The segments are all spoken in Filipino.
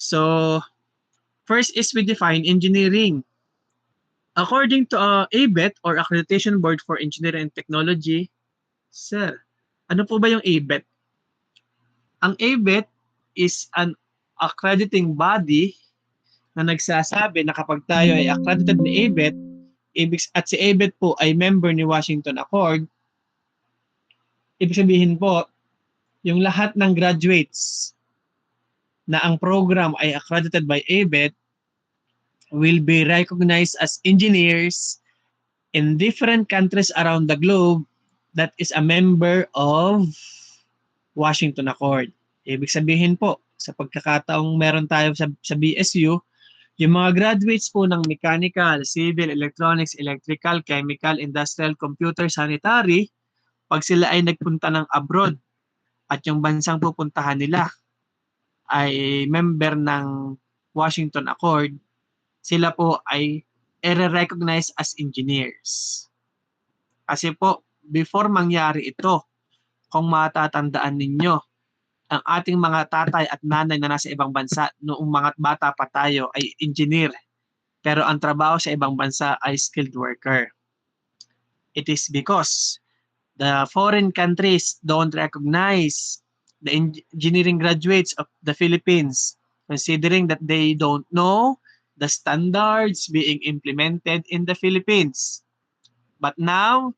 So, first is we define engineering. According to ABET or Accreditation Board for Engineering and Technology, sir, ano po ba yung ABET? Ang ABET is an accrediting body na nagsasabi na kapag tayo ay accredited ni ABET, at si ABET po ay member ni Washington Accord, ibig sabihin po, yung lahat ng graduates na ang program ay accredited by ABET will be recognized as engineers in different countries around the globe that is a member of Washington Accord. Ibig sabihin po, sa pagkakataong meron tayo sa BSU, yung mga graduates po ng mechanical, civil, electronics, electrical, chemical, industrial, computer, sanitary, pag sila ay nagpunta ng abroad at yung bansang pupuntahan nila ay member ng Washington Accord, sila po ay i-recognize as engineers. Kasi po, before mangyari ito, kung matatandaan ninyo, ang ating mga tatay at nanay na nasa ibang bansa noong mga bata pa tayo ay engineer. Pero ang trabaho sa ibang bansa ay skilled worker. It is because the foreign countries don't recognize the engineering graduates of the Philippines, considering that they don't know the standards being implemented in the Philippines. But now,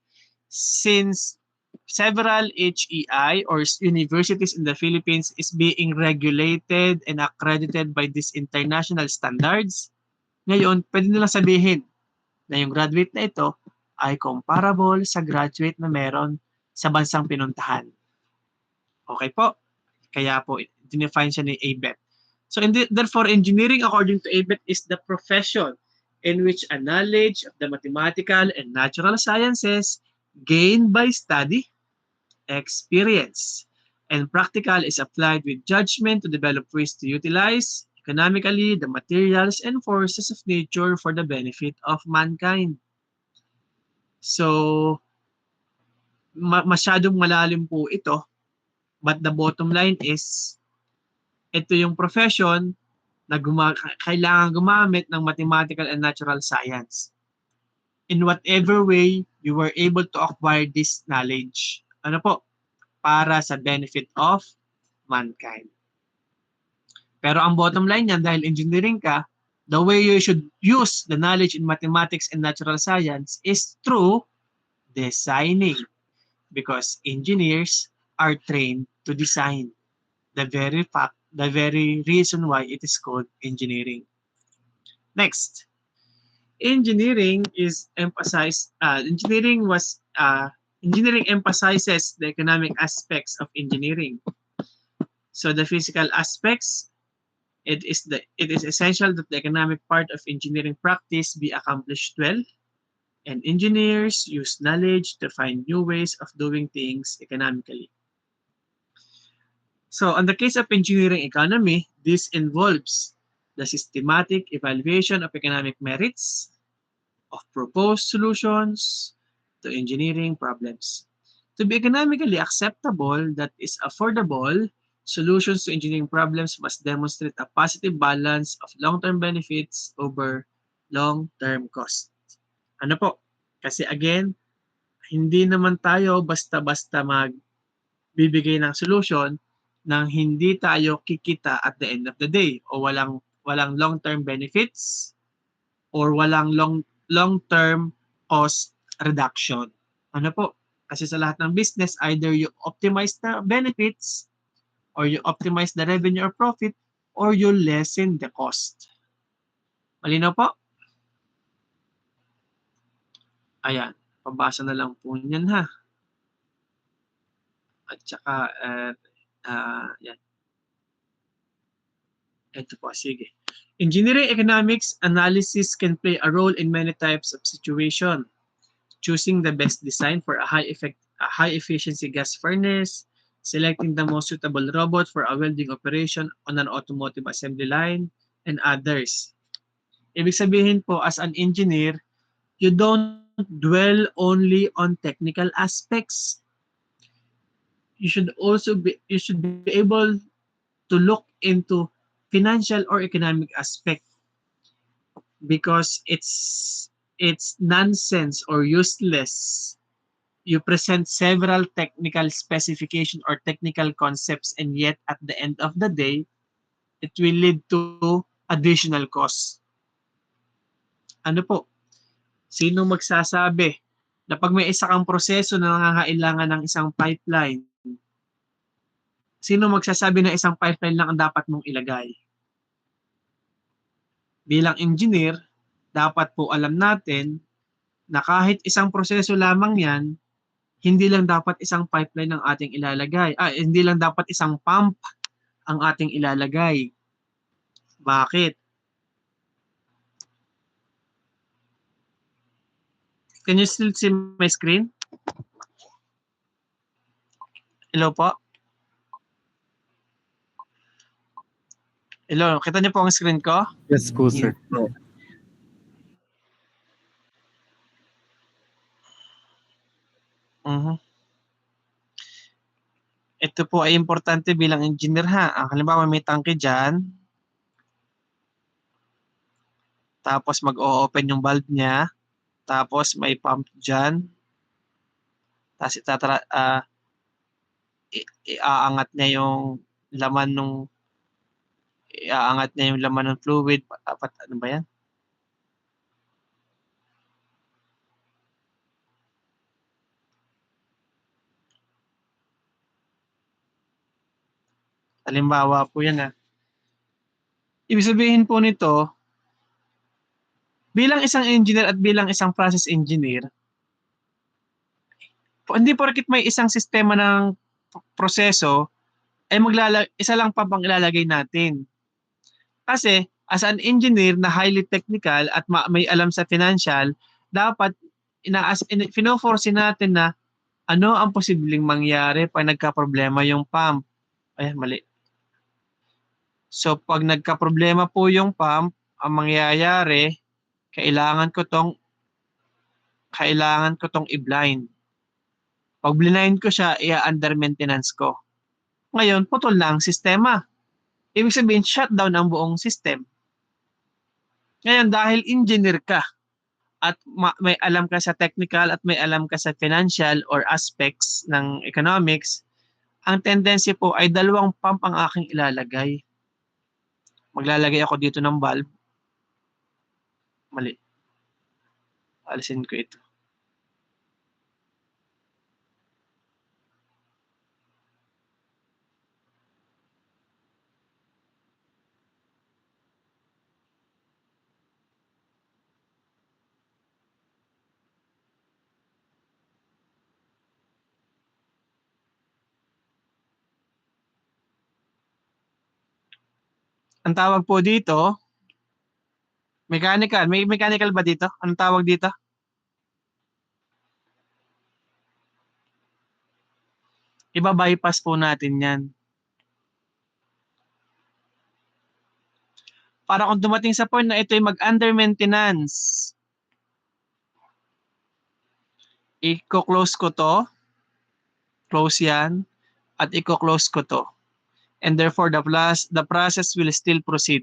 since several HEI or universities in the Philippines is being regulated and accredited by these international standards, ngayon, pwede nilang sabihin na yung graduate na ito ay comparable sa graduate na meron sa bansang pinuntahan. Okay po? Kaya po, define siya ni ABET. So, therefore, engineering according to ABET is the profession in which a knowledge of the mathematical and natural sciences gained by study, experience, and practical is applied with judgment to develop ways to utilize economically the materials and forces of nature for the benefit of mankind. So, masyadong malalim po ito, but the bottom line is, ito yung profession na kailangan gumamit ng mathematical and natural science. In whatever way you were able to acquire this knowledge. Ano po? Para sa benefit of mankind. Pero ang bottom line niyan, dahil engineering ka, the way you should use the knowledge in mathematics and natural science is through designing. Because engineers are trained to design. The very reason why it is called engineering. Next, engineering emphasizes the economic aspects of engineering. So the physical aspects, it is essential that the economic part of engineering practice be accomplished well, and engineers use knowledge to find new ways of doing things economically. So, in the case of engineering economy, this involves the systematic evaluation of economic merits of proposed solutions to engineering problems. To be economically acceptable, that is affordable, solutions to engineering problems must demonstrate a positive balance of long-term benefits over long-term cost. Ano po? Kasi again, hindi naman tayo basta-basta magbibigay ng solution nang hindi tayo kikita at the end of the day o walang long-term benefits or walang long-term cost reduction. Ano po? Kasi sa lahat ng business, either you optimize the benefits or you optimize the revenue or profit or you lessen the cost. Malinaw po? Ayan, pabasa na lang po niyan ha. At saka, yan. Ito po, sige. Engineering economics analysis can play a role in many types of situation. Choosing the best design for a high efficiency gas furnace, selecting the most suitable robot for a welding operation on an automotive assembly line, and others. Ibig sabihin po, as an engineer, you don't dwell only on technical aspects. You should be able to look into financial or economic aspect because it's nonsense or useless. You present several technical specification or technical concepts and yet at the end of the day, it will lead to additional cost. Ano po? Sino magsasabi na pag may isa kang proseso na nangangailangan ng isang pipeline, sino magsasabi na isang pipeline lang ang dapat mong ilagay? Bilang engineer, dapat po alam natin na kahit isang proseso lamang yan, hindi lang dapat isang pipeline ang ating ilalagay. Hindi lang dapat isang pump ang ating ilalagay. Bakit? Can you still see my screen? Hello po? Hello, kita niyo po ang screen ko? Yes po, sir. Mhm. Ito po ay importante bilang engineer ha. Halimbawa may tangke dyan. Tapos mag-o-open yung valve niya. Tapos may pump dyan. Tapos iaangat niya yung laman ng fluid. Ano ba yan? Halimbawa po yan ha. Ibig sabihin po nito, bilang isang engineer at bilang isang process engineer, hindi porket may isang sistema ng proseso, ay isa lang pa bang ilalagay natin. Kasi as an engineer na highly technical at may alam sa financial, dapat fino-foresee natin na ano ang posibleng mangyari pag nagka-problema yung pump. Ayan, mali. So pag nagka-problema po yung pump, ang mangyayari, kailangan ko tong i-blind. Pag blind ko siya, i-under maintenance ko. Ngayon, putol na ang sistema. Ibig sabihin, shutdown ang buong system. Ngayon, dahil engineer ka at may alam ka sa technical at may alam ka sa financial or aspects ng economics, ang tendency po ay dalawang pump ang aking ilalagay. Maglalagay ako dito ng valve. Mali. Alisin ko ito. Ang tawag po dito, mechanical. May mechanical ba dito? Anong tawag dito? Iba-bypass po natin yan. Para kung dumating sa point na ito ay mag-under maintenance, i-close ko to, close yan, at i-close ko to. And therefore, the process will still proceed.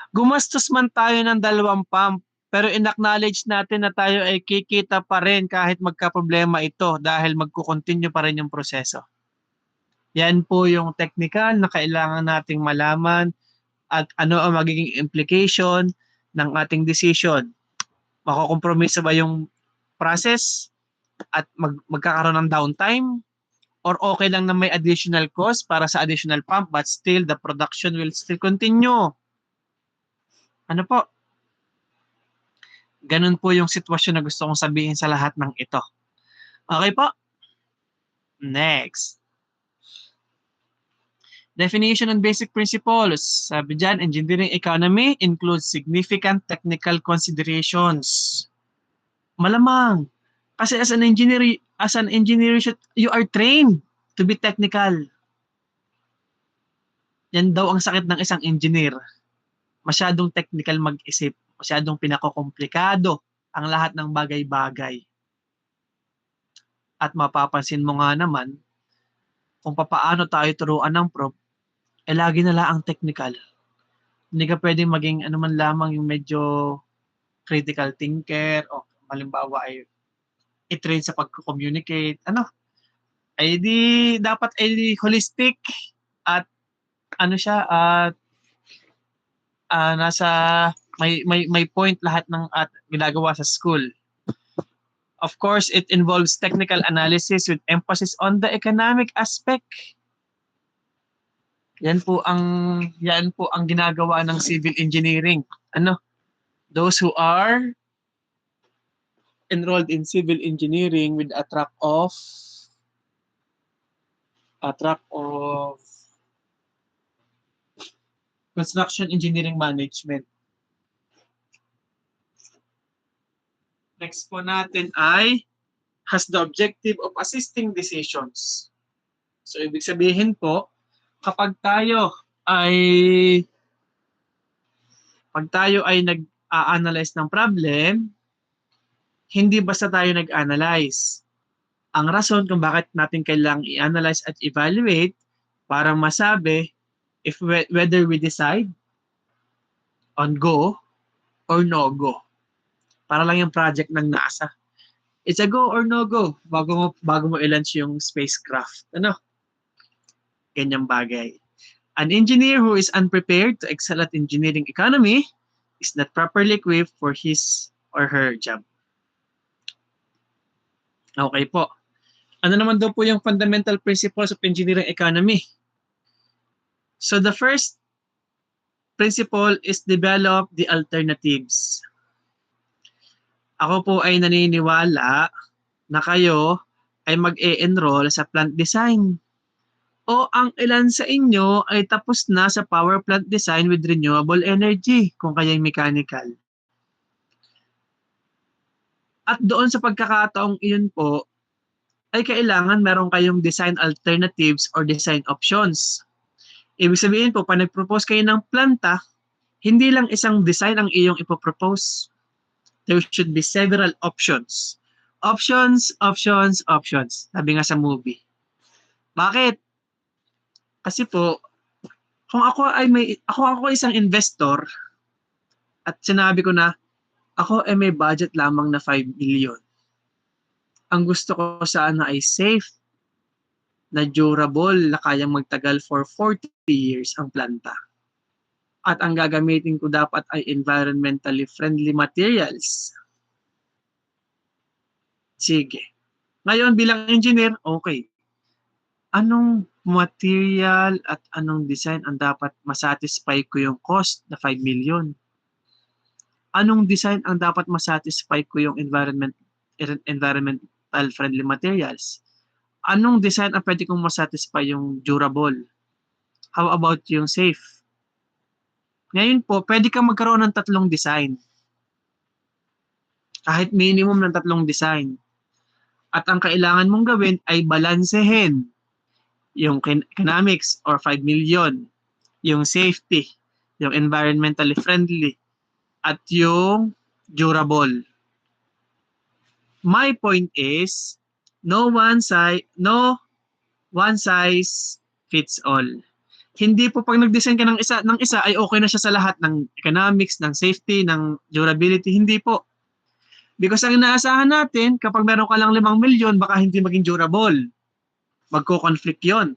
Gumastos man tayo ng dalawang pump, pero in-acknowledge natin na tayo ay kikita pa rin kahit magka-problema ito dahil magkukontinue pa rin yung proseso. Yan po yung technical na kailangan nating malaman at ano ang magiging implication ng ating decision. Makukompromiso ba yung process at magkakaroon ng downtime? Or okay lang na may additional cost para sa additional pump but still the production will still continue? Ano po? Ganun po yung sitwasyon na gusto kong sabihin sa lahat ng ito. Okay po? Next. Definition and basic principles. Sabi dyan, engineering economy includes significant technical considerations. Malamang. Kasi as an engineer, you are trained to be technical. Yan daw ang sakit ng isang engineer. Masyadong technical mag-isip. Masyadong pinakokomplikado ang lahat ng bagay-bagay. At mapapansin mo nga naman kung papaano tayo turuan ng prof, lagi na lang ang technical. Hindi ka pwedeng maging ano man lamang yung medyo critical thinker o halimbawa ay i-train sa pag-communicate. Ano, ay di dapat ay di holistic at ano siya at nasa may point lahat ng at ginagawa sa school. Of course, it involves technical analysis with emphasis on the economic aspect. Yan po ang ginagawa ng civil engineering. Ano, those who are enrolled in civil engineering with a track of construction engineering management. Next po natin ay has the objective of assisting decisions. So ibig sabihin po, kapag tayo ay nag-a-analyze ng problem, hindi basta tayo nag-analyze. Ang rason kung bakit natin kailangang i-analyze at evaluate para masabi whether we decide on go or no go. Para lang yung project ng NASA. It's a go or no go bago mo i-launch yung spacecraft. Ano? Ganyang bagay. An engineer who is unprepared to excel at engineering economy is not properly equipped for his or her job. Okay po. Ano naman daw po yung fundamental principles of engineering economy? So the first principle is develop the alternatives. Ako po ay naniniwala na kayo ay mag-e-enroll sa plant design. O ang ilan sa inyo ay tapos na sa power plant design with renewable energy kung kaya'y mechanical. At doon sa pagkakataong iyon po, ay kailangan meron kayong design alternatives or design options. Ibig sabihin po, pag nag-propose kayo ng planta, hindi lang isang design ang iyong ipopropose. There should be several options. Options, options, options. Sabi nga sa movie. Bakit? Kasi po, kung ako isang investor at sinabi ko na ako ay may budget lamang na 5 million. Ang gusto ko sana ay safe, na durable, na kayang magtagal for 40 years ang planta. At ang gagamitin ko dapat ay environmentally friendly materials. Sige. Ngayon bilang engineer, okay. Anong material at anong design ang dapat masatisfy ko yung cost na 5 million? Anong design ang dapat masatisfy ko yung environmental friendly materials? Anong design ang pwede kong masatisfy yung durable? How about yung safe? Ngayon po, pwede kang magkaroon ng 3 design. Kahit minimum ng 3 design. At ang kailangan mong gawin ay balansehin yung economics or 5 million, yung safety, yung environmentally friendly, at yung durable. My point is, no one size fits all. Hindi po pag nag-design ka ng isa ay okay na siya sa lahat ng economics, ng safety, ng durability. Hindi po. Because ang inaasahan natin, kapag meron ka lang 5 milyon, baka hindi maging durable. Magko-conflict yon.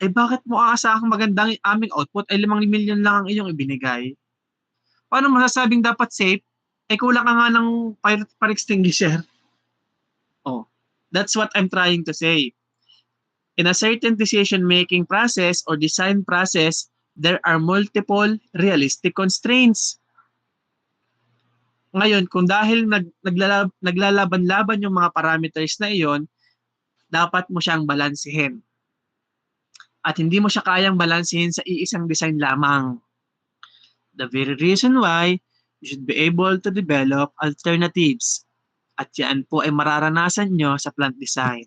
Eh bakit mo aasahang magandang aming output ay 5 milyon lang ang iyong ibinigay? Paano masasabing dapat safe? Eh kulang ka nga ng fire extinguisher. Oh, that's what I'm trying to say. In a certain decision-making process or design process, there are multiple realistic constraints. Ngayon, kung dahil naglalaban-laban yung mga parameters na iyon, dapat mo siyang balansehin. At hindi mo siya kayang balansehin sa iisang design lamang. The very reason why you should be able to develop alternatives. At yan po ay mararanasan nyo sa plant design.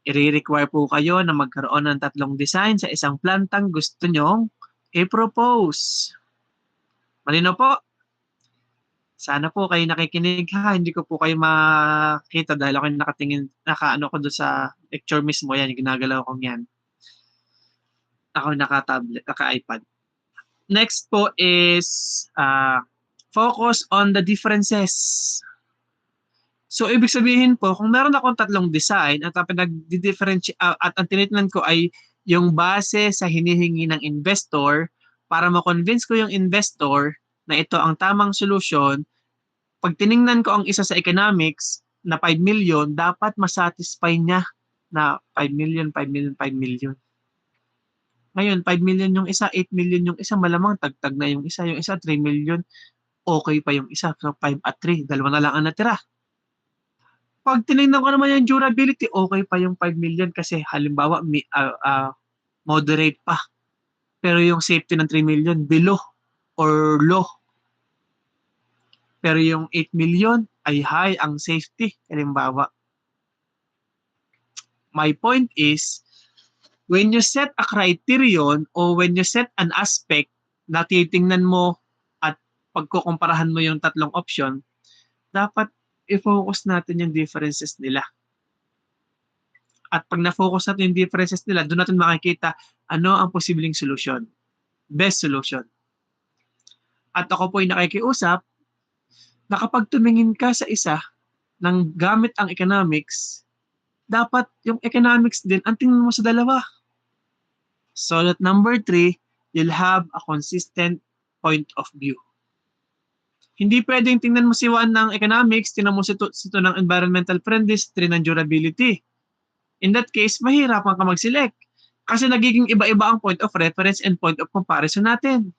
I-require po kayo na magkaroon ng 3 design sa isang plantang gusto nyong i-propose. Malinaw po? Sana po kayo nakikinig ha. Hindi ko po kayo makita dahil ako nakatingin, nakaano ko doon sa lecture mismo. Yan, ginagalaw kong yan. Ako naka-tablet, naka-iPad. Next po is focus on the differences. So, ibig sabihin po, kung meron akong tatlong design at ang at ang tinitnan ko ay yung base sa hinihingi ng investor para ma-convince ko yung investor na ito ang tamang solusyon, pag tiningnan ko ang isa sa economics na 5 million, dapat masatisfy niya na 5 million, 5 million, 5 million. Ngayon, 5 million yung isa, 8 million yung isa, malamang tagtag na yung isa 3 million, okay pa yung isa. So, 5 at 3, dalawa na lang ang natira. Pag tinignan ko naman yung durability, okay pa yung 5 million kasi halimbawa moderate pa. Pero yung safety ng 3 million below or low. Pero yung 8 million ay high ang safety. Halimbawa, my point is, when you set a criterion o when you set an aspect na titingnan mo at pagkukumparahan mo yung tatlong option, dapat i-focus natin yung differences nila. At pag na-focus natin yung differences nila, doon natin makikita ano ang posibleng solution. Best solution. At ako po ay nakikiusap na kapag tumingin ka sa isa ng gamit ang economics, dapat yung economics din ang tingnan mo sa dalawa. So that number 3, you'll have a consistent point of view. Hindi pwedeng tingnan mo si 1 ng economics, tingnan mo si 2 ng environmental friendly, 3 ng durability. In that case, mahirapan ka mag-select kasi nagiging iba-iba ang point of reference and point of comparison natin.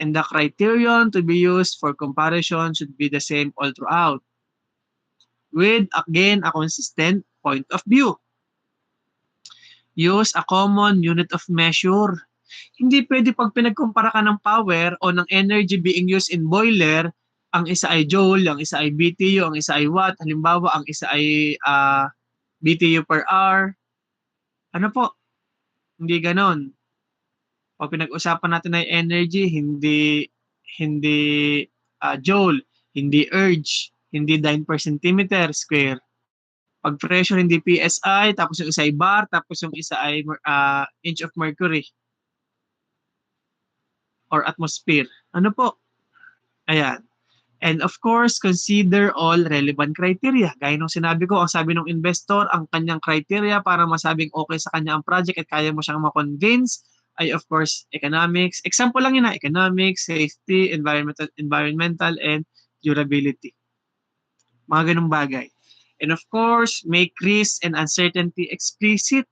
And the criterion to be used for comparison should be the same all throughout, with, again, a consistent point of view. Use a common unit of measure. Hindi pwede pag pinagkumpara ka ng power o ng energy being used in boiler, ang isa ay joule, ang isa ay BTU, ang isa ay watt. Halimbawa, ang isa ay BTU per hour. Ano po? Hindi ganon. Pag pinag-usapan natin ay energy, hindi joule, hindi erg, hindi dyne per centimeter square. Pag pressure, hindi PSI, tapos yung isa ay bar, tapos yung isa ay inch of mercury or atmosphere. Ano po? Ayan. And of course, consider all relevant criteria. Gaya nung sinabi ko, ang sabi ng investor, ang kanyang criteria para masabing okay sa kanya ang project at kaya mo siyang ma-convince ay of course economics. Example lang yun na, economics, safety, environmental, and durability. Mga ganung bagay. And of course, make risk and uncertainty explicit.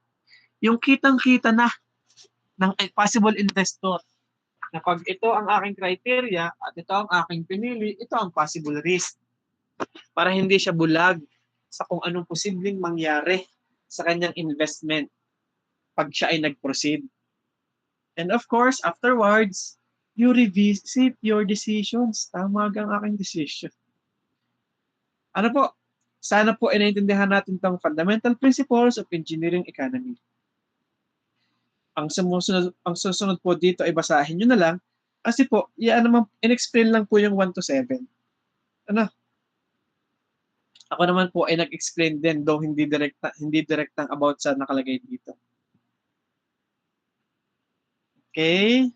Yung kitang-kita na ng possible investor na pag ito ang aking criteria at ito ang aking pinili, ito ang possible risk. Para hindi siya bulag sa kung anong posibleng mangyari sa kanyang investment pag siya ay nag-proceed. And of course, afterwards, you revisit your decisions. Tama ang aking decision. Ano po? Sana po ay naintindihan natin itong fundamental principles of engineering economy. Ang susunod po dito ay basahin nyo na lang kasi po, in-explain lang po yung 1 to 7. Ano? Ako naman po ay nag-explain din though hindi direktang about sa nakalagay dito. Okay?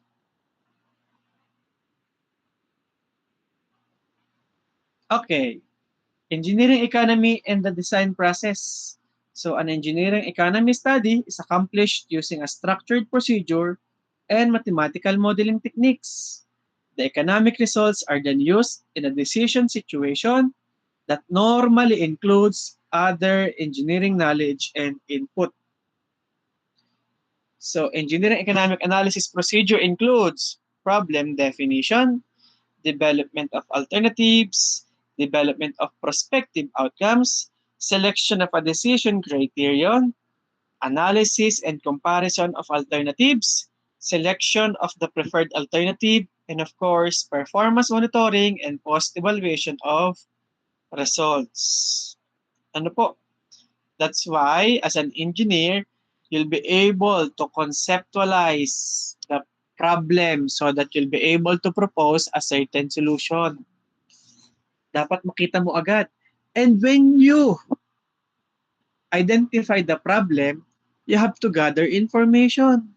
Okay. Engineering economy and the design process. So an engineering economy study is accomplished using a structured procedure and mathematical modeling techniques. The economic results are then used in a decision situation that normally includes other engineering knowledge and input. So engineering economic analysis procedure includes problem definition, development of alternatives, development of prospective outcomes, selection of a decision criterion, analysis and comparison of alternatives, selection of the preferred alternative, and of course, performance monitoring and post-evaluation of results. Ano po? That's why, as an engineer, you'll be able to conceptualize the problem so that you'll be able to propose a certain solution. Dapat makita mo agad. And when you identify the problem, You have to gather information.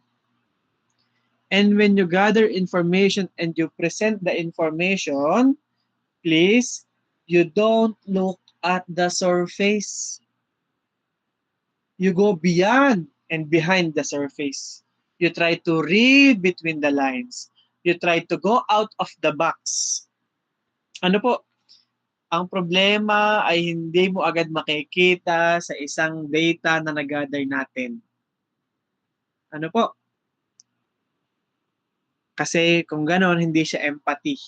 And when you gather information and you present the information, please, you don't look at the surface. You go beyond and behind the surface. You try to read between the lines. You try to go out of the box. Ano po? Ang problema ay hindi mo agad makikita sa isang data na nag-gather natin. Ano po? Kasi kung ganon, hindi siya empathy.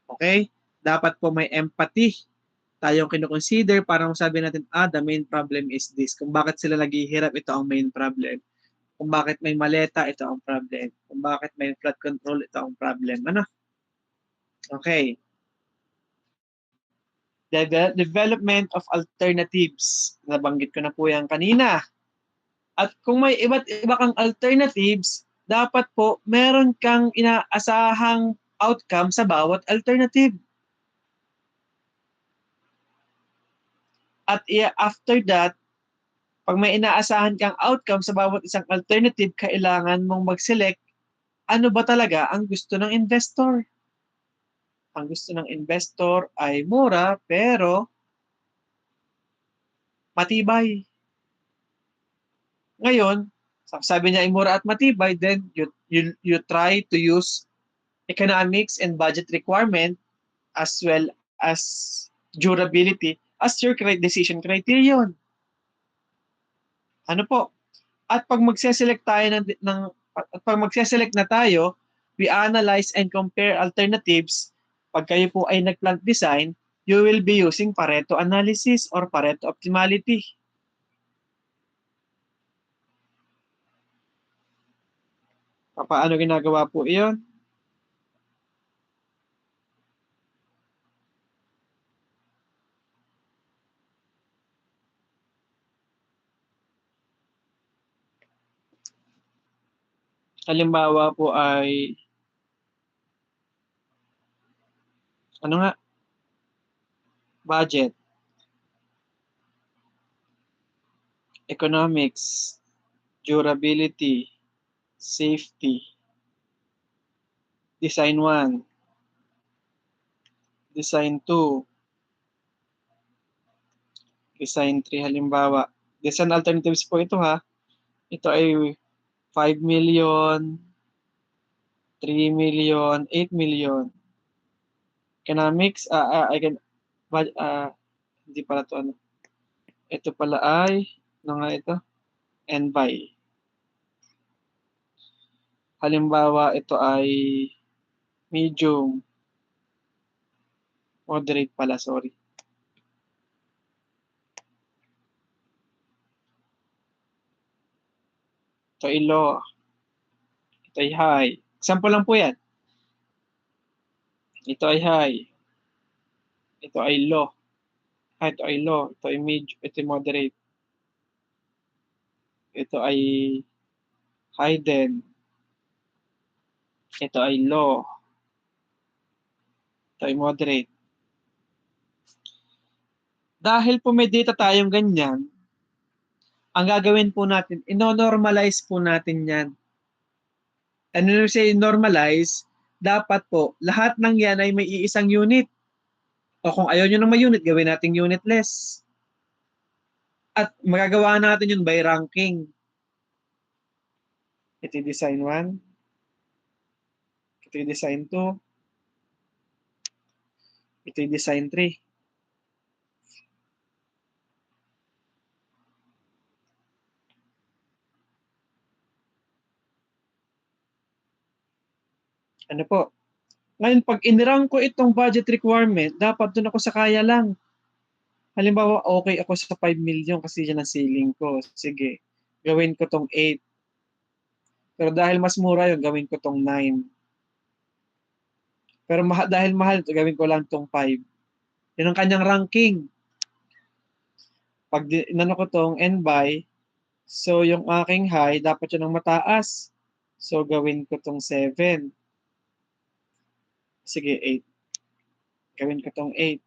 Okay? Dapat po may empathy tayong kinoconsider para masabi natin, the main problem is this. Kung bakit sila naghihirap, ito ang main problem. Kung bakit may maleta, ito ang problem. Kung bakit may flood control, ito ang problem. Ano? Okay. Development of alternatives. Nabanggit ko na po yan kanina. At kung may iba't iba kang alternatives, dapat po meron kang inaasahang outcome sa bawat alternative. At after that, pag may inaasahan kang outcome sa bawat isang alternative, kailangan mong mag-select ano ba talaga ang gusto ng investor. Ang gusto ng investor ay mura pero matibay. Ngayon, sabi niya ay mura at matibay, then you try to use economics and budget requirement as well as durability as your decision criterion. Ano po? At pag magse-select tayo pag magse-select na tayo, we analyze and compare alternatives. Pag kayo po ay nag-plant design, you will be using Pareto analysis or Pareto optimality. Paano ginagawa po iyon? Halimbawa po ay ano nga? Budget, economics, durability, safety, design 1, design 2, design 3 halimbawa. Design alternatives po ito ha. Ito ay 5 million, 3 million, 8 million. Economics, hindi pala to ano. Ito pala ay, ano nga ito? NBuy. Halimbawa, ito ay medium. Moderate pala, sorry. Ito ay low. Ito ay high. Example lang po yan. Ito ay high. Ito ay low. Ito ay low. Ito ay medium. Ito ay moderate. Ito ay high din. Ito ay low. Ito ay moderate. Dahil po may data tayong ganyan, ang gagawin po natin, ino-normalize po natin yan. And when we say normalize, dapat po, lahat ng yan ay may iisang unit. O kung ayaw nyo ng may unit, gawin natin unitless. At magagawa natin yun by ranking. Ito yung design 1. Ito yung design 2. Ito yung design 3. Ano po? Ngayon, pag inirang ko itong budget requirement, dapat doon ako sa kaya lang. Halimbawa, okay ako sa 5 million kasi yan ang ceiling ko. Sige, gawin ko tong 8. Pero dahil mas mura yun, gawin ko tong 9. Pero dahil mahal ito, gawin ko lang tong 5. Yan ang kanyang ranking. Pag inano ko tong NBuy, so yung aking high, dapat yun ang mataas. So gawin ko tong 7. Sige, 8. Gawin ko tong 8.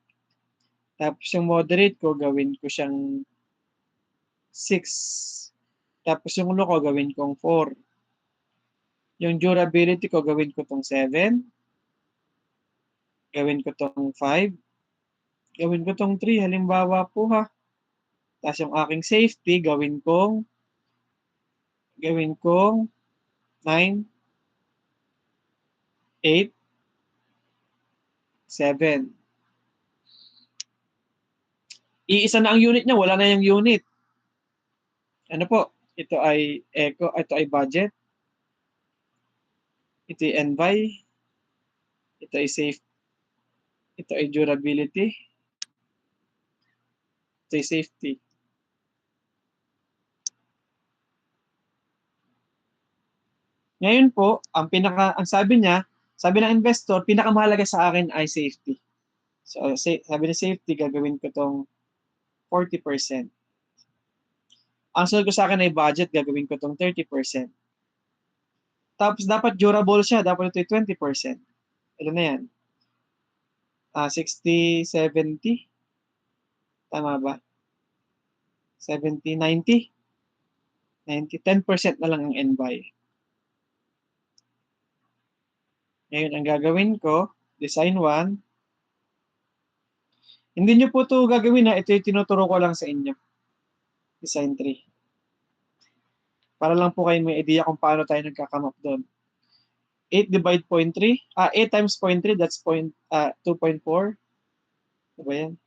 Tapos yung moderate ko, gawin ko siyang 6. Tapos yung ulo ko, gawin kong 4. Yung durability ko, gawin ko tong 7. Gawin ko tong 5. Gawin ko tong 3. Halimbawa po ha. Tapos yung aking safety, gawin kong 9, 8, 7. Iisa na ang unit niya, wala na yung unit. Ano po? Ito ay eco, ito ay budget. Ito ay envy. Ito ay safe. Ito ay durability. Ito ay safety. Ngayon po, ang sabi niya, sabi ng investor, pinakamahalaga sa akin ay safety. So, sabi ni safety, gagawin ko tong 40%. Ang sunod ko sa akin ay budget, gagawin ko tong 30%. Tapos dapat durable siya, dapat ito ay 20%. Ano na yan? 60, 70? Tama ba? 70, 90? 90, 10% na lang ang NBUY. Ngayon, ang gagawin ko, design 1. Hindi nyo po ito gagawin na, ito yung tinuturo ko lang sa inyo. Design 3. Para lang po kayo may idea kung paano tayo nagkakamap doon. 8 divide 0.3. 8 times 0.3, that's 2.4. Ano ba yan?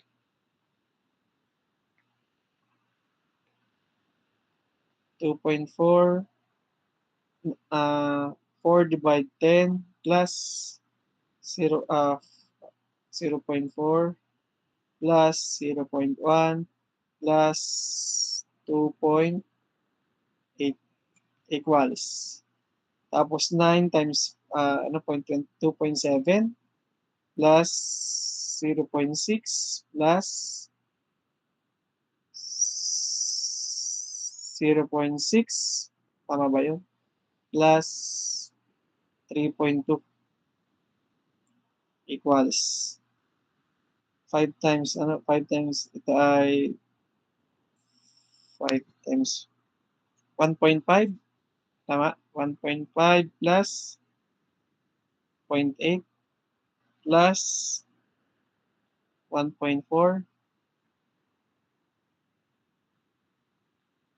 2.4. 4 divide 10 plus 0.4 plus 0.1 plus 2.8 equals. Tapos 9 times 2.7 plus 0.6 plus 0.6. Tama ba yun? Plus 3.2 equals 5 times ito ay 5 times 1.5. Tama? 1.5 plus 0.8 plus 1.4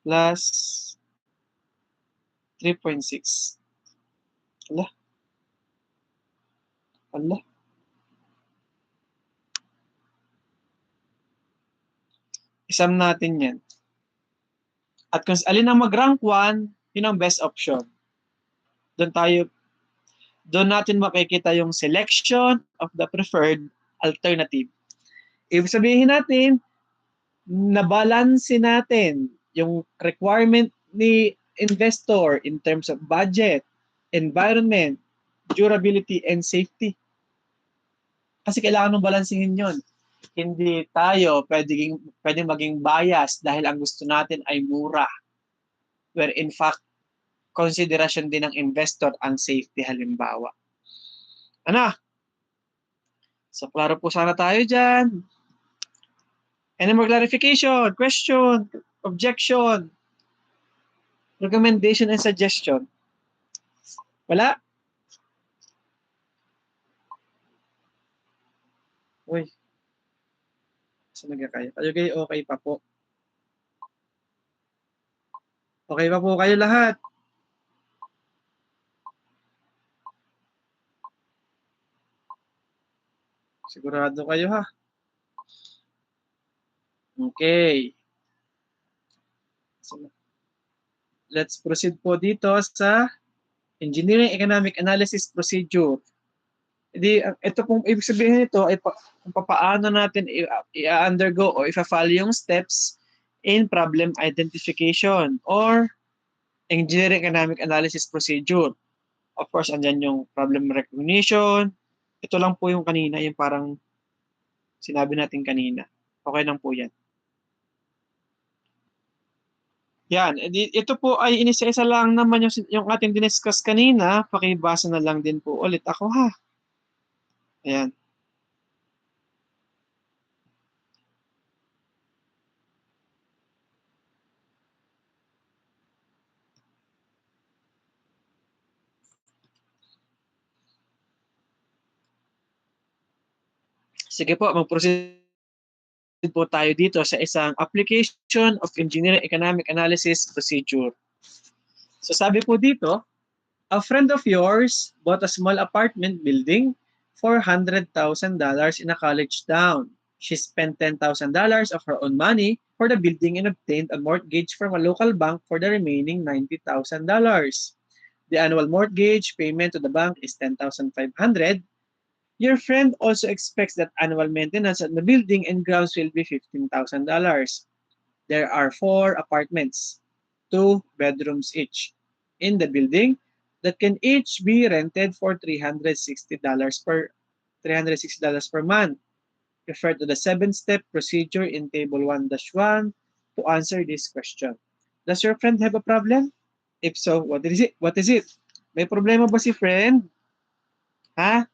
plus 3.6. Ala. Isam natin yan. At kung alin ang mag-rank 1, yun ang best option. Doon natin makikita yung selection of the preferred alternative. Ibig sabihin natin, nabalanse natin yung requirement ni investor in terms of budget, environment, durability, and safety. Kasi kailangan mong balansehin yun. Hindi tayo pwedeng maging bias dahil ang gusto natin ay mura. Where in fact, konsiderasyon din ng investor ang safety halimbawa. Ano? So, klaro po sana tayo dyan. Any more clarification, question, objection, recommendation, and suggestion? Wala? Uy. So, nagkakaya. Kayo okay pa po. Okay pa po kayo lahat. Sigurado kayo ha. Okay. So, let's proceed po dito sa Engineering Economic Analysis Procedure. Ito pong ibig sabihin nito ay kung paano natin i-undergo o i-follow yung steps in problem identification or Engineering Economic Analysis Procedure. Of course, andyan yung problem recognition. Ito lang po yung kanina, yung parang sinabi natin kanina. Okay lang po yan. Yan, ito po ay inisa-isa lang naman yung ating diniscuss kanina. Pakibasa na lang din po ulit ako ha. Ayan. Sige po, mag-proceed po tayo dito sa isang application of engineering economic analysis procedure. So sabi po dito, a friend of yours bought a small apartment building for $100,000 in a college town. She spent $10,000 of her own money for the building and obtained a mortgage from a local bank for the remaining $90,000. The annual mortgage payment to the bank is $10,500. Your friend also expects that annual maintenance at the building and grounds will be $15,000. There are 4 apartments, 2 bedrooms each, in the building that can each be rented for $360 per month. Refer to the 7-step procedure in Table 1-1 to answer this question. Does your friend have a problem? If so, what is it? What is it? May problema ba si friend? Ha?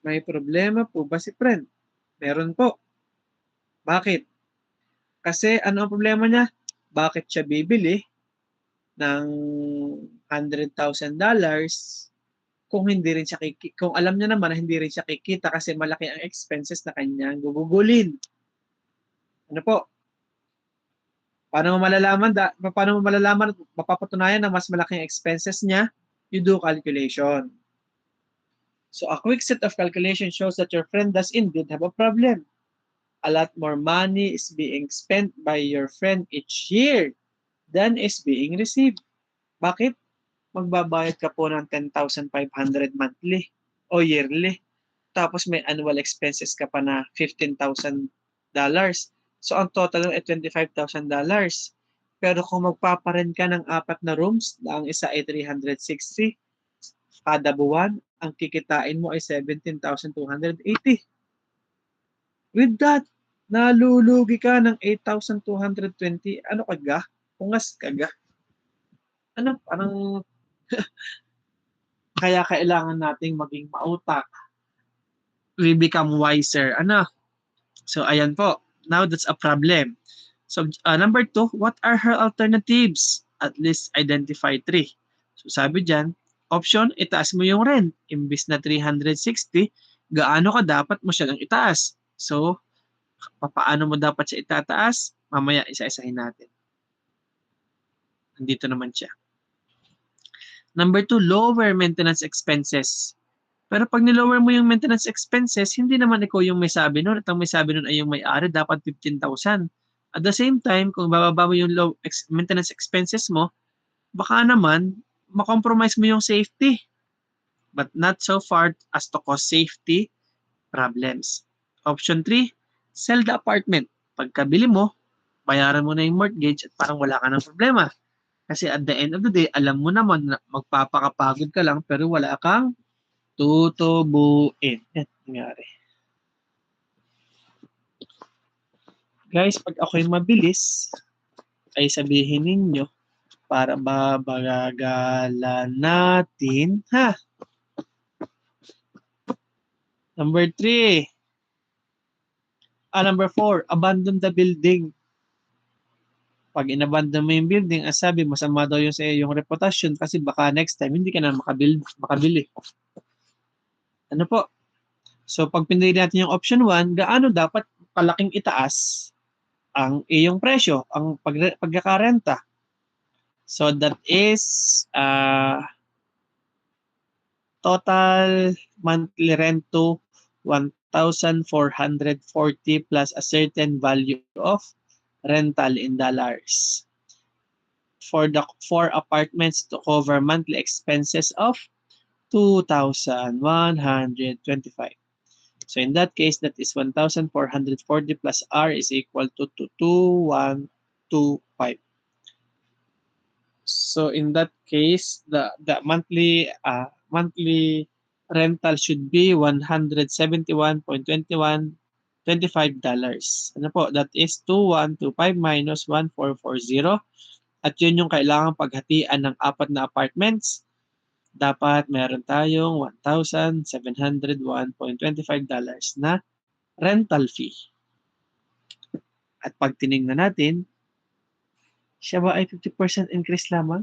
May problema po ba si friend? Meron po. Bakit? Kasi ano ang problema niya? Bakit siya bibili ng $100,000 kung hindi rin siya kung alam niya naman na hindi rin siya kikita kasi malaki ang expenses na kanyang gugugulin. Ano po? Paano mo malalaman at mapapatunayan na mas malaking expenses niya? You do calculation. So a quick set of calculation shows that your friend does indeed have a problem. A lot more money is being spent by your friend each year than is being received. Bakit? Magbabayad ka po ng 10,500 monthly o yearly. Tapos may annual expenses ka pa na $15,000. So ang total ay $25,000. Pero kung magpaparent ka ng 4 na rooms, na ang isa ay 360, kada buwan, ang kikitain mo ay 17,280. With that, nalulugi ka ng 8,220. Ano ka ga? Ungas ka ga? Ano? Parang kaya kailangan nating maging mautak. We become wiser. Ano? So, ayan po. Now, that's a problem. So, number 2, what are her alternatives? At least identify 3. So, sabi dyan, option, itaas mo yung rent. Imbis na 360, gaano ka dapat mo siya lang itaas? So, paano mo dapat siya itataas? Mamaya isa-isahin natin. Nandito naman siya. Number 2, lower maintenance expenses. Pero pag nilower mo yung maintenance expenses, hindi naman ikaw yung may sabi nun. At ang may sabi nun ay yung may-ari, dapat 15,000. At the same time, kung bababa mo yung maintenance expenses mo, baka naman, makompromise mo yung safety. But not so far as to cause safety problems. Option 3, sell the apartment. Pagkabili mo, bayaran mo na yung mortgage at parang wala ka ng problema. Kasi at the end of the day, alam mo naman na magpapakapagod ka lang pero wala kang tutubuin. Yan, nangyari. Guys, pag ako'y mabilis, ay sabihin ninyo para babagalan natin, ha? Number 3. Number 4, abandon the building. Pag inabandon mo yung building, ang sabi, masama daw yung sa iyong reputasyon kasi baka next time hindi ka na makabili. Ano po? So, pag pinili natin yung option 1, gaano dapat kalaking itaas ang iyong presyo, ang pagkakarenta? So, that is total monthly rent to 1,440 plus a certain value of rental in dollars. For the 4 apartments to cover monthly expenses of 2,125. So in that case, that is 1,440 plus R is equal to 2,125. So in that case, the monthly rental should be $171.25. Ano po? That is 2,125 minus 1,440. At yun yung kailangan paghatian ng 4 na apartments. Dapat meron tayong $1,701.25 na rental fee. At pag tinignan natin, siya ba ay 50% increase lamang?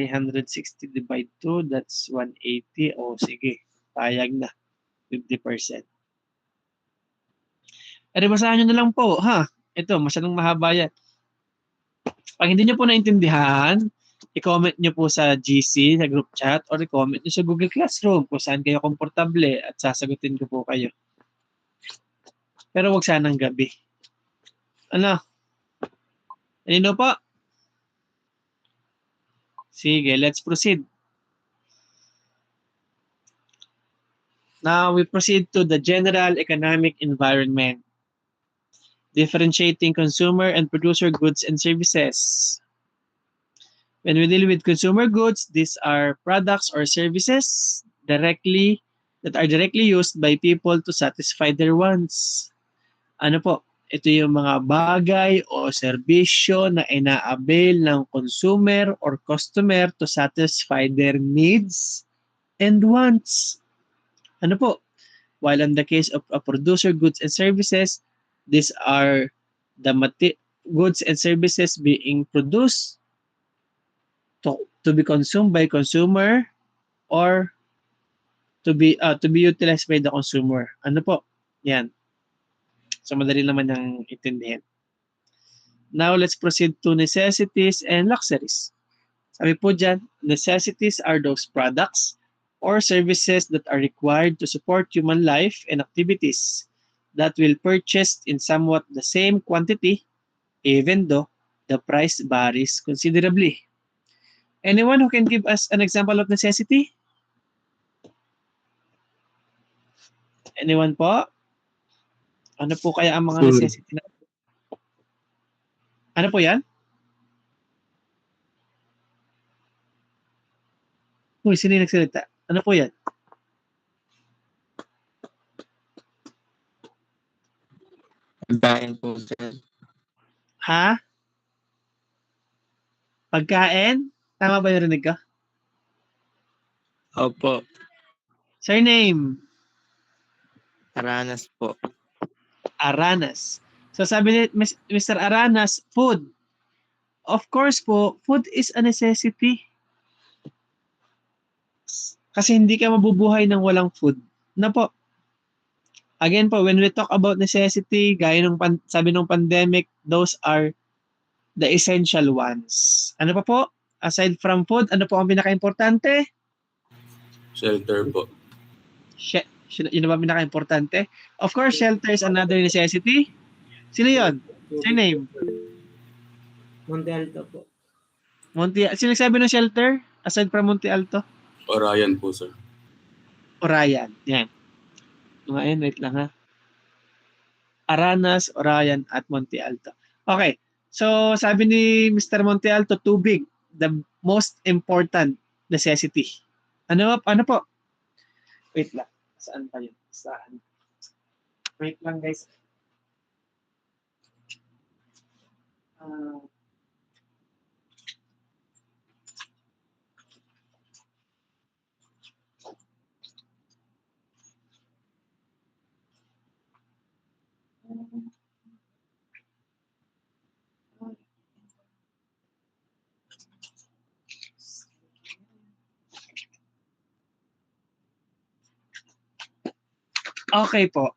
360 divide 2, that's 180. O sige, Payag na. 50%. Basahan nyo na lang po, ha? Ito, masyadong mahaba yan. Pag hindi nyo po naintindihan, i-comment nyo po sa GC, sa group chat, or i-comment nyo sa Google Classroom kung saan kayo komportable at sasagutin ko po kayo. Pero wag sanang gabi. Ano? Ano po? Sige, let's proceed. Now we proceed to the general economic environment. Differentiating consumer and producer goods and services. When we deal with consumer goods, these are products or services that are directly used by people to satisfy their wants. Ano po? Ito yung mga bagay o serbisyo na ina-avail ng consumer or customer to satisfy their needs and wants. Ano po? While in the case of a producer goods and services, these are the goods and services being produced to be consumed by consumer or to be utilized by the consumer. Ano po? Yan. So madali naman yung intindihin. Now let's proceed to necessities and luxuries. Sabi po dyan, necessities are those products or services that are required to support human life and activities that will purchased in somewhat the same quantity even though the price varies considerably. Anyone who can give us an example of necessity? Anyone po? Ano po kaya ang mga necessity na? Ano po yan? Uy, sino yung nagsalita? Ano po yan? Pagkain po, sir. Ha? Pagkain? Tama ba yung rinig ko? Opo. Surname? Aranas po. Aranas. So sabi ni Mr. Aranas, food. Of course po, food is a necessity. Kasi hindi ka mabubuhay ng walang food. Na po. Again po, when we talk about necessity, gaya nung sabi nung pandemic, those are the essential ones. Ano pa po? Aside from food, ano po ang pinaka-importante? Shelter po. Yun na ba pinaka-importante? Of course, shelter is another necessity. Sino yun? Sino name? Monte Alto po. Sino nagsabi ng shelter? Aside from Monte Alto? Orion po, sir. Orion. Yan. Ngayon, wait lang ha. Aranas, Orion, at Monte Alto. Okay. So, sabi ni Mr. Monte Alto, tubig, the most important necessity. Ano po? Wait lang. Saan pa yun? Saan? Wait lang, guys. Okay po.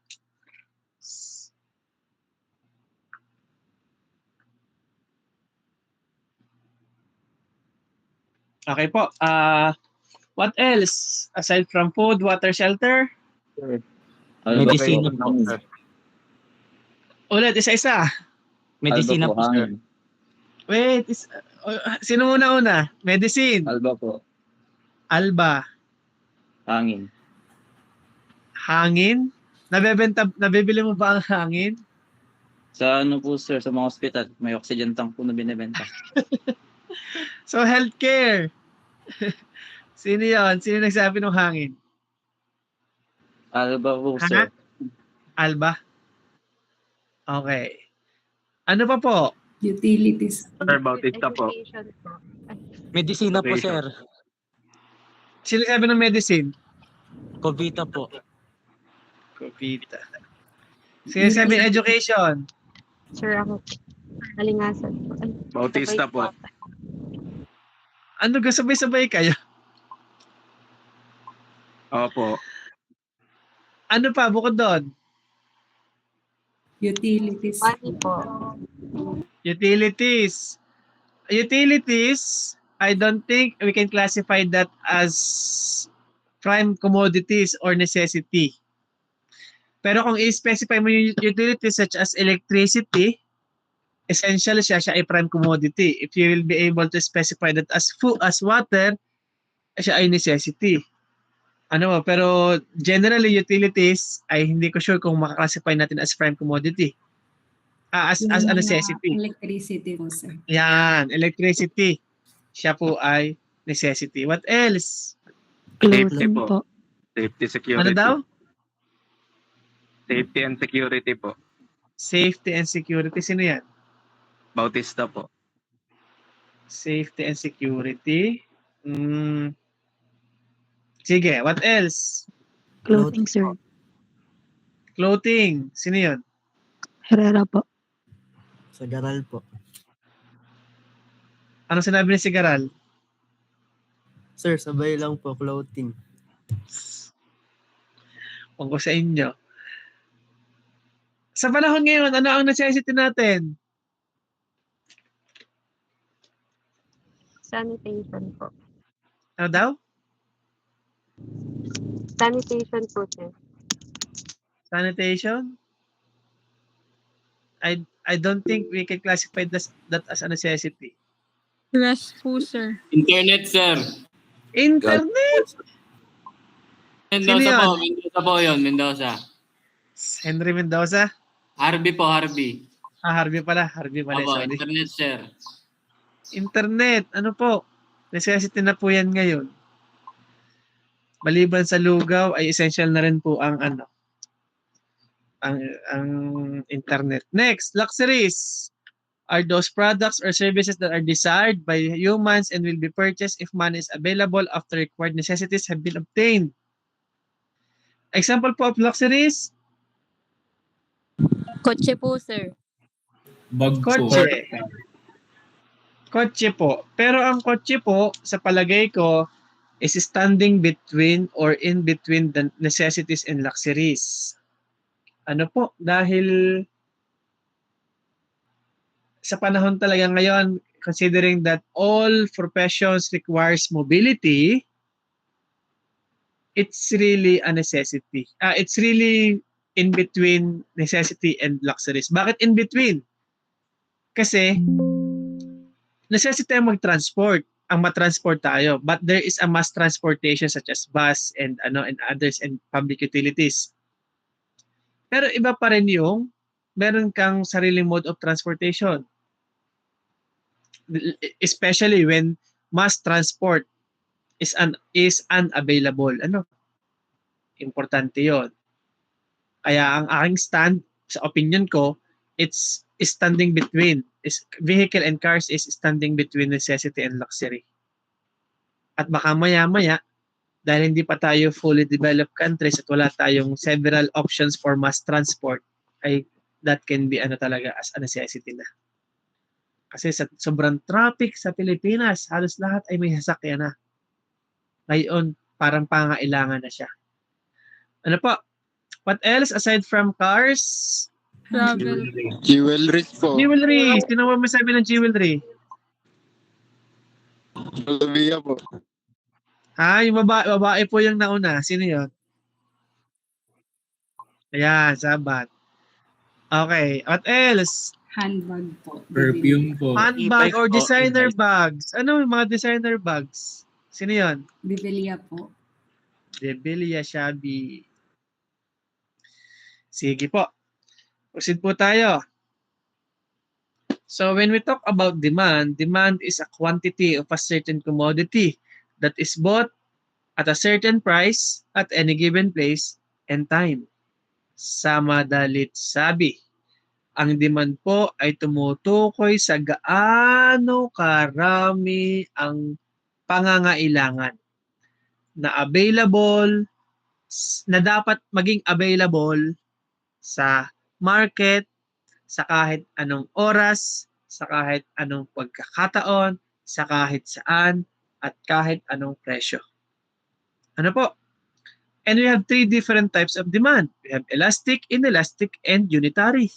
Okay po. What else? Aside from food, water, shelter? Medisina po, sir. Ulit, isa-isa. Medisina po, sir. Wait, sino una? Medicine. Alba po. Alba. Hangin. Hangin? Nabibili mo ba ang hangin? Sa ano po, sir, sa mga hospital, may oxygen tank po na binibenta. So, healthcare. Sino yun? Sino nagsabi ng hangin? Alba po, Ha? sir. Alba? Okay. Ano pa po? Utilities. Sir, Bautista po. Medisina po, sir. Sino nagsabi ng medicine? Covita po. Copita. Sino nagsabi ng education? Sir, ako po. Kalingasan po. Ay, Bautista po. Ano, sabay-sabay kayo? Opo. Ano pa bukod doon? Utilities. Money po. Utilities. Utilities, I don't think we can classify that as prime commodities or necessity. Pero kung i-specify mo yung utilities such as electricity, essential siya ay prime commodity. If you will be able to specify that as food, as water, siya ay necessity. Ano mo, pero generally utilities ay hindi ko sure kung makaklasify natin as prime commodity. As a Yung mga necessity. Electricity po, sir. Yan, electricity. Siya po ay necessity. What else? Safety Clothing po. po. Safety, Ano security. daw? Safety and security po. Safety and security. Sino yan? Bautista po. Safety and security. Sige, what else? Clothing, sir. Clothing. Sino yun? Herrera po. Sa Garal po. Ano sinabi ni Sigaral? Sir, sabay lang po, clothing. Kung ko sa inyo. Sa panahon ngayon, ano ang necessity natin? Sanitation po. Ano daw? Sanitation po, sir. Sanitation? I don't think we can classify that as a necessity. Rest po, sir. Internet, sir. Internet! Mendoza Sino po. yun? Mendoza po yun. Mendoza. Henry Mendoza? Harvey po, Harvey. Harvey pala. Harvey pala, Opo, sorry. internet, sir. Internet, ano po? Necessity na po yan ngayon. Maliban sa lugaw, ay essential na rin po ang ang internet. Next, luxuries are those products or services that are desired by humans and will be purchased if money is available after required necessities have been obtained. Example po of luxuries, Kotse po, sir. kotse. Kotse po. Pero ang kotse po, sa palagay ko, is standing between or in between the necessities and luxuries. Ano po? Dahil sa panahon talaga ngayon, considering that all professions requires mobility, it's really a necessity. It's really in between necessity and luxuries. Bakit in between? Kasi necessity tayo mag-transport, ang matransport tayo, but there is a mass transportation such as bus and others and public utilities. Pero iba pa rin yung meron kang sariling mode of transportation. Especially when mass transport is unavailable. Importante 'yon. Kaya ang aking stand sa opinion ko, it's standing between vehicle and cars is standing between necessity and luxury. At baka maya-maya dahil hindi pa tayo fully developed countries at wala tayong several options for mass transport, ay that can be talaga as a necessity na. Kasi sa sobrang traffic sa Pilipinas, halos lahat ay may sasakyan na. Ngayon, parang pangailangan na siya. Ano po? What else aside from cars? Travel. Jewelry po. Jewelry. Sino mo masabi ng jewelry? Olivia po. Yung babae po yung nauna. Sino yun? Ayan, sabat. Okay. What else? Handbag po. Perfume po. Handbag or E-bike po, designer e-bike. bags. Ano yung mga designer bags? Sino yun? Bibilia po. Debelia Shabby. Sige po. Proceed po tayo. So when we talk about demand is a quantity of a certain commodity that is bought at a certain price at any given place and time. Sa madalit sabi, ang demand po ay tumutukoy sa gaano karami ang pangangailangan na available, na dapat maging available sa market, sa kahit anong oras, sa kahit anong pagkakataon, sa kahit saan, at kahit anong presyo. Ano po? And we have three different types of demand. We have elastic, inelastic, and unitary.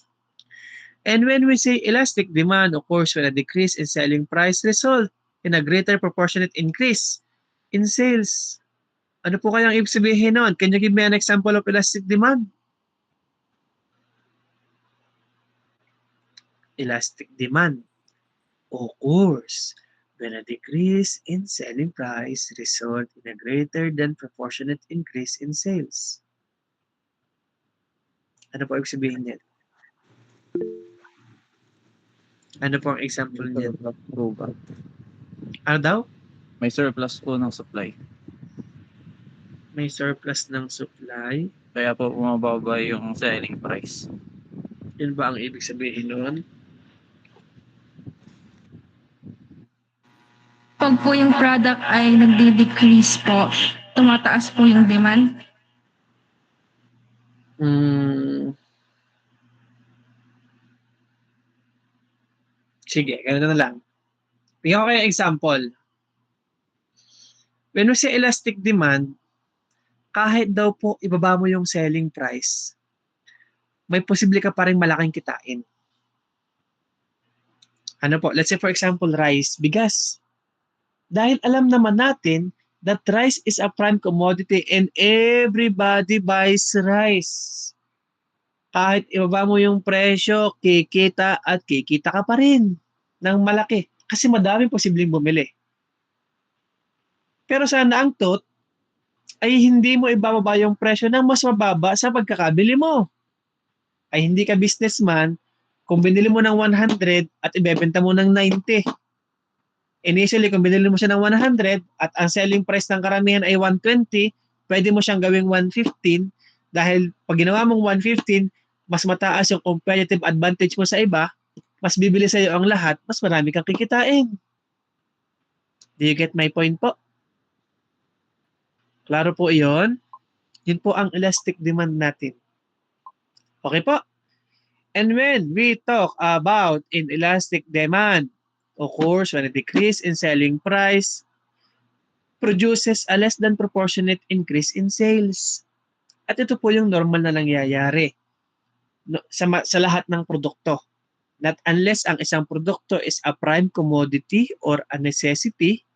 And when we say elastic demand occurs when a decrease in selling price result in a greater proportionate increase in sales. Ano po kayang ibig sabihin nun? Can you give me an example of elastic demand? Elastic demand occurs when a decrease in selling price result in a greater than proportionate increase in sales. Ano po ibig sabihin niyan? Ano po ang example niyan? Ano daw? May surplus po ng supply. May surplus ng supply. Kaya po bumababa yung selling price. Yun ba ang ibig sabihin nun? Pag po yung product ay nagde-decrease po, tumataas po yung demand. Sige, ganito na lang. Bigyan ko kayo example. When we say elastic demand, kahit daw po ibaba mo yung selling price, may posible ka pa rin malaking kitain. Ano po? Let's say for example, rice, bigas. Dahil alam naman natin that rice is a prime commodity and everybody buys rice. Kahit ibaba mo yung presyo, kikita ka pa rin ng malaki. Kasi madaming posibleng bumili. Pero sana ang thought ay hindi mo ibababa yung presyo ng mas mababa sa pagkakabili mo. Ay hindi ka businessman kung binili mo ng 100 at ibebenta mo ng 90. Initially, kung binili mo siya ng 100 at ang selling price ng karamihan ay 120, pwede mo siyang gawing 115 dahil pag ginawa mong 115, mas mataas yung competitive advantage mo sa iba, mas bibili sa iyo ang lahat, mas marami kang kikitain. Do you get my point po? Klaro po iyon? Yun po ang elastic demand natin. Okay po? And when we talk about inelastic demand, occurs when a decrease in selling price produces a less than proportionate increase in sales. At ito po yung normal na nangyayari sa lahat ng produkto. Not unless ang isang produkto is a prime commodity or a necessity,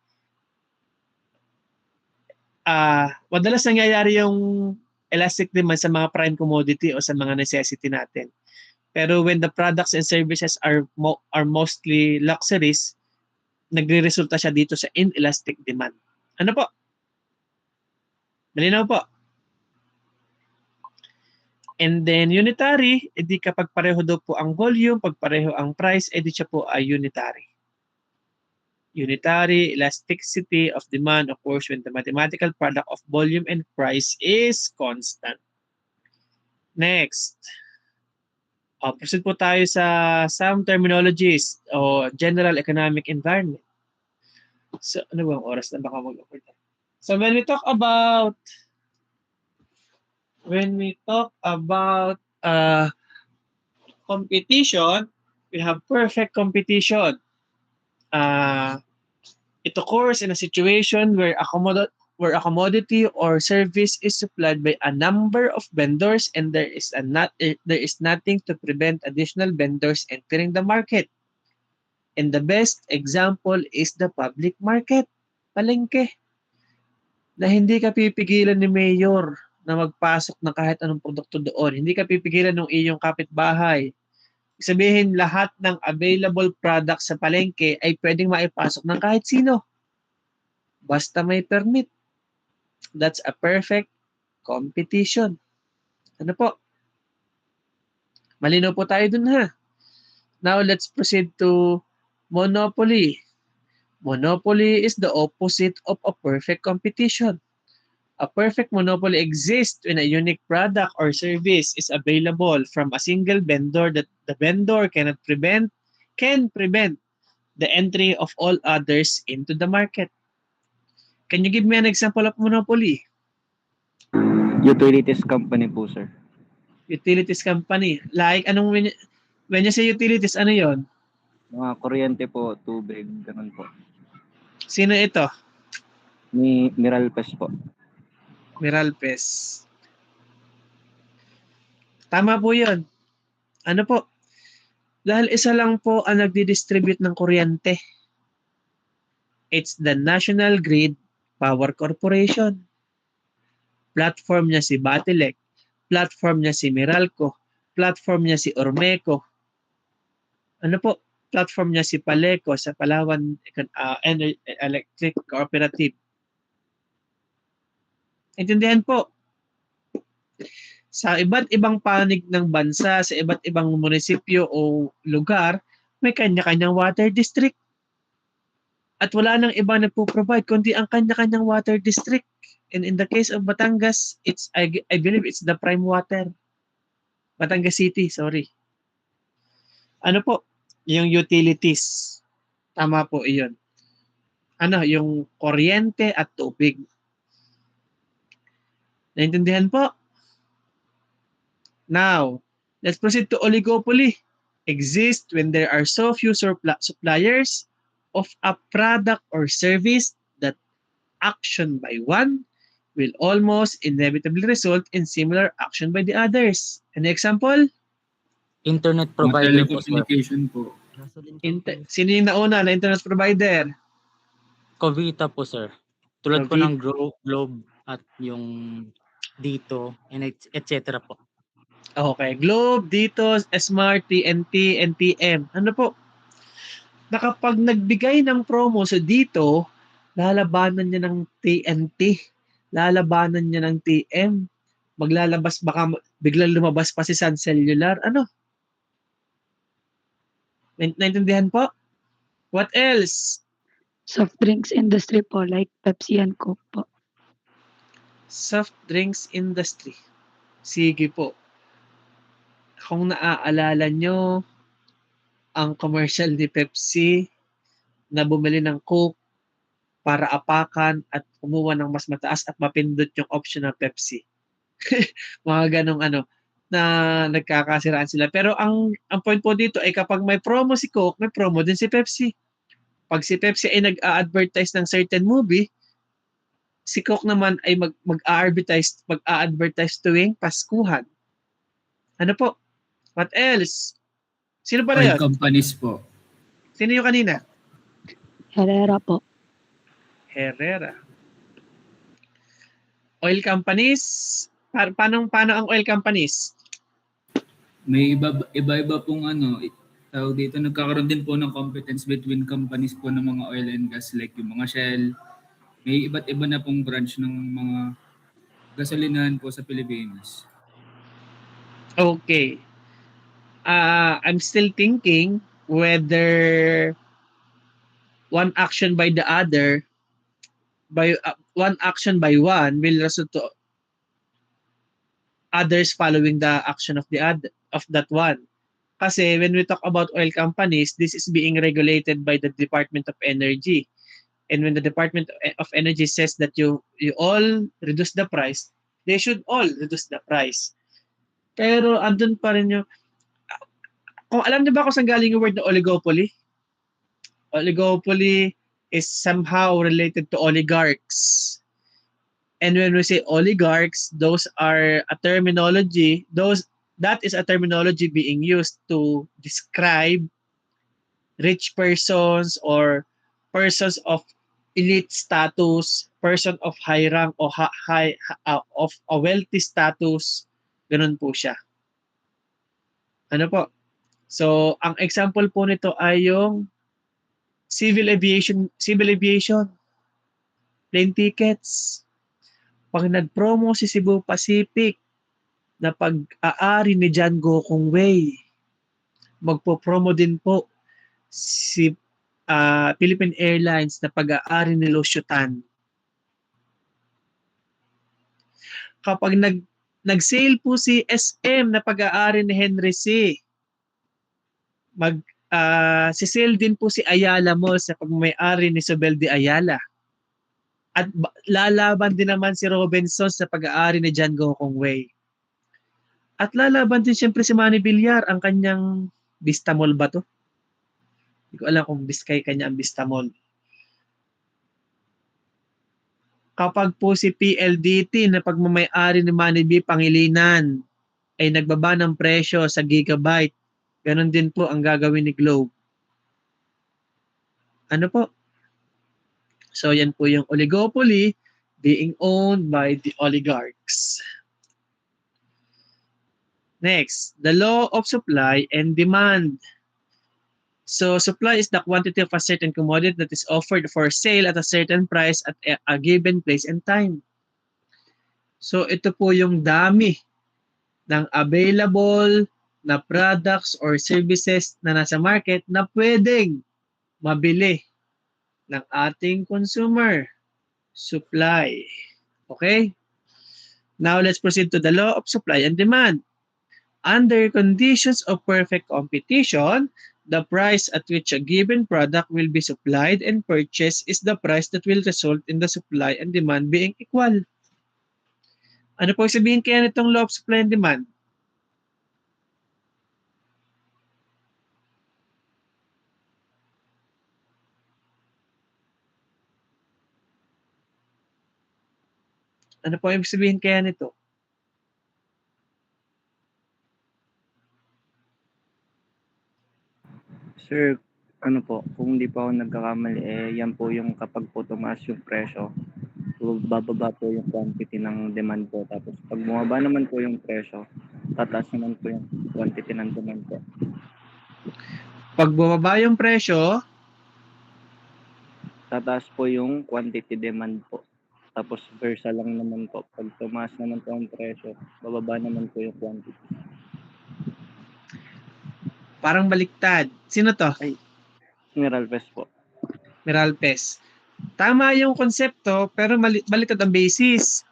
madalas nangyayari yung elastic demand sa mga prime commodity o sa mga necessity natin. Pero when the products and services are mostly luxuries, nagre-resulta siya dito sa inelastic demand. Ano po? Malinaw po? And then unitary, edi kapag pareho daw po ang volume, pag pareho ang price, edi siya po ay unitary. Unitary elasticity of demand occurs when the mathematical product of volume and price is constant. Next. Proceed po tayo sa some terminologies o general economic environment. So, ano ba ang oras na baka mag-upload? So, when we talk about competition, we have perfect competition. It occurs in a situation where a commodity or service is supplied by a number of vendors and there is nothing to prevent additional vendors entering the market. And the best example is the public market, palengke, na hindi ka pipigilan ni Mayor na magpasok ng kahit anong produkto doon. Hindi ka pipigilan ng iyong kapitbahay. Sabihin, lahat ng available products sa palengke ay pwedeng maipasok ng kahit sino. Basta may permit. That's a perfect competition. Ano po? Malinaw po tayo dun ha. Now, let's proceed to monopoly. Monopoly is the opposite of a perfect competition. A perfect monopoly exists when a unique product or service is available from a single vendor that the vendor can prevent the entry of all others into the market. Can you give me an example of monopoly? Utilities company po, sir. Utilities company. Like, when you say utilities, ano yon? Mga kuryente po, tubig, ganun po. Sino ito? Ni Miralpes po. Meralpes. Tama po yun. Ano po? Dahil isa lang po ang nagdi-distribute ng kuryente. It's the National Grid Power Corporation. Platform niya si Batilec. Platform niya si Meralco. Platform niya si Ormeco. Ano po? Platform niya si Paleco sa Palawan Electric Cooperative. Intindihan po. Sa iba't ibang panig ng bansa, sa iba't ibang munisipyo o lugar, may kanya-kanyang water district. At wala nang iba nagpo-provide kundi ang kanya-kanyang water district. And in the case of Batangas, I believe it's the Prime Water. Batangas City, sorry. Ano po? Yung utilities. Tama po iyon. Ano? Yung kuryente at tubig. Naintindihan po? Now, let's proceed to oligopoly. Exist when there are so few suppliers of a product or service that action by one will almost inevitably result in similar action by the others. An example? Internet provider po, sir. Telecommunication po. Gasoline company. Sino yung nauna na internet provider? Covita po, sir. Tulad po Covita. ng Globe at yung dito, and etc. po. Okay. Globe, Dito, Smart, TNT, NTM. Ano po? Na kapag nagbigay ng promo sa dito, lalabanan niya ng TNT, lalabanan niya ng TM, maglalabas, baka biglang lumabas pa si Sun Cellular. Ano? Naintindihan po? What else? Soft drinks industry po, like Pepsi and Coke po. Soft drinks industry. Sige po. Kung naaalala nyo, ang commercial ni Pepsi na bumili ng Coke para apakan at kumuha ng mas mataas at mapindot yung option ng Pepsi. Mga ganong ano, na nagkakasiraan sila. Pero ang point po dito ay kapag may promo si Coke, may promo din si Pepsi. Pag si Pepsi ay nag-a-advertise ng certain movie, si Coke naman ay mag-a-advertise tuwing Paskuhan. Ano po? What else? Sino pa Oil rin? companies po. Sino yung kanina? Herrera po. Herrera. Oil companies? Paano ang oil companies? May iba-iba pong tawag dito, nagkakaroon din po ng competence between companies po ng mga oil and gas like yung mga Shell. May iba't iba na pong branch ng mga gasolinahan po sa Pilipinas. Okay. I'm still thinking whether one action by the other, one action by one will result to others following the action of that one. Kasi when we talk about oil companies, this is being regulated by the Department of Energy. And when the Department of Energy says that you all reduce the price, they should all reduce the price. Pero andun pa rin yung, kung alam niyo ba kung saan galing yung word na oligopoly? Oligopoly is somehow related to oligarchs. And when we say oligarchs, that is a terminology being used to describe rich persons or persons of elite status, person of high rank o of a wealthy status, ganun po siya. Ano po? So, ang example po nito ay yung civil aviation, plane tickets. Pag nag-promo si Cebu Pacific na pag-aari ni John Gokong Wei, magpo-promo din po si Philippine Airlines na pag-aari ni Lucio Tan. Kapag nag-sale po si SM na pag-aari ni Henry C., si-sale din po si Ayala Malls na pag-may-ari ni Sobel de Ayala. At lalaban din naman si Robinsons sa pag-aari ni John Gokong Wei. At lalaban din siyempre si Manny Villar, ang kanyang Vista Mall ba to? Hindi ko alam kung kanya ang Vista Mall. Kapag po si PLDT na pagmamay-ari ni Manny B. Pangilinan ay nagbaba ng presyo sa gigabyte, ganun din po ang gagawin ni Globe. Ano po? So yan po yung oligopoly being owned by the oligarchs. Next, the law of supply and demand. So supply is the quantity of a certain commodity that is offered for sale at a certain price at a given place and time. So ito po yung dami ng available na products or services na nasa market na pwedeng mabili ng ating consumer. Supply. Okay? Now let's proceed to the law of supply and demand. Under conditions of perfect competition, the price at which a given product will be supplied and purchased is the price that will result in the supply and demand being equal. Ano po sabihin kaya nitong law of supply and demand? Ano po ibig sabihin kaya nito? Sir, ano po, kung hindi po ako nagkakamali, yan po yung kapag po tumaas yung presyo, so bababa po yung quantity ng demand po. Tapos pag bumaba naman po yung presyo, tataas naman po yung quantity ng demand po. Pag bumaba yung presyo, Tataas po yung quantity demand po. Tapos versa lang naman po. Pag tumaas naman po ang presyo, bababa naman po yung quantity. parang baliktad. Sino to? Mineral West po. Meralpes. Tama yung konsepto, pero baliktad ang basis.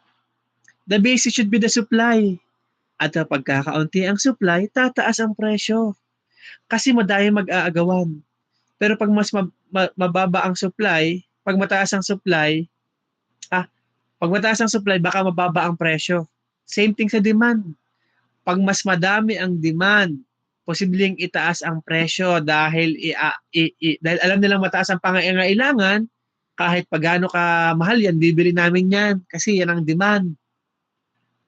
The basis should be the supply. At kapag kakaunti ang supply, tataas ang presyo. Kasi madami mag-aagawan. Pero pag mas mababa ang supply, pag mataas ang supply, pag mataas ang supply, baka mababa ang presyo. Same thing sa demand. Pag mas madami ang demand, posibleng itaas ang presyo dahil dahil alam nilang mataas ang pangangailangan, kahit pagano ka mahal yan, bibili namin yan kasi yan ang demand.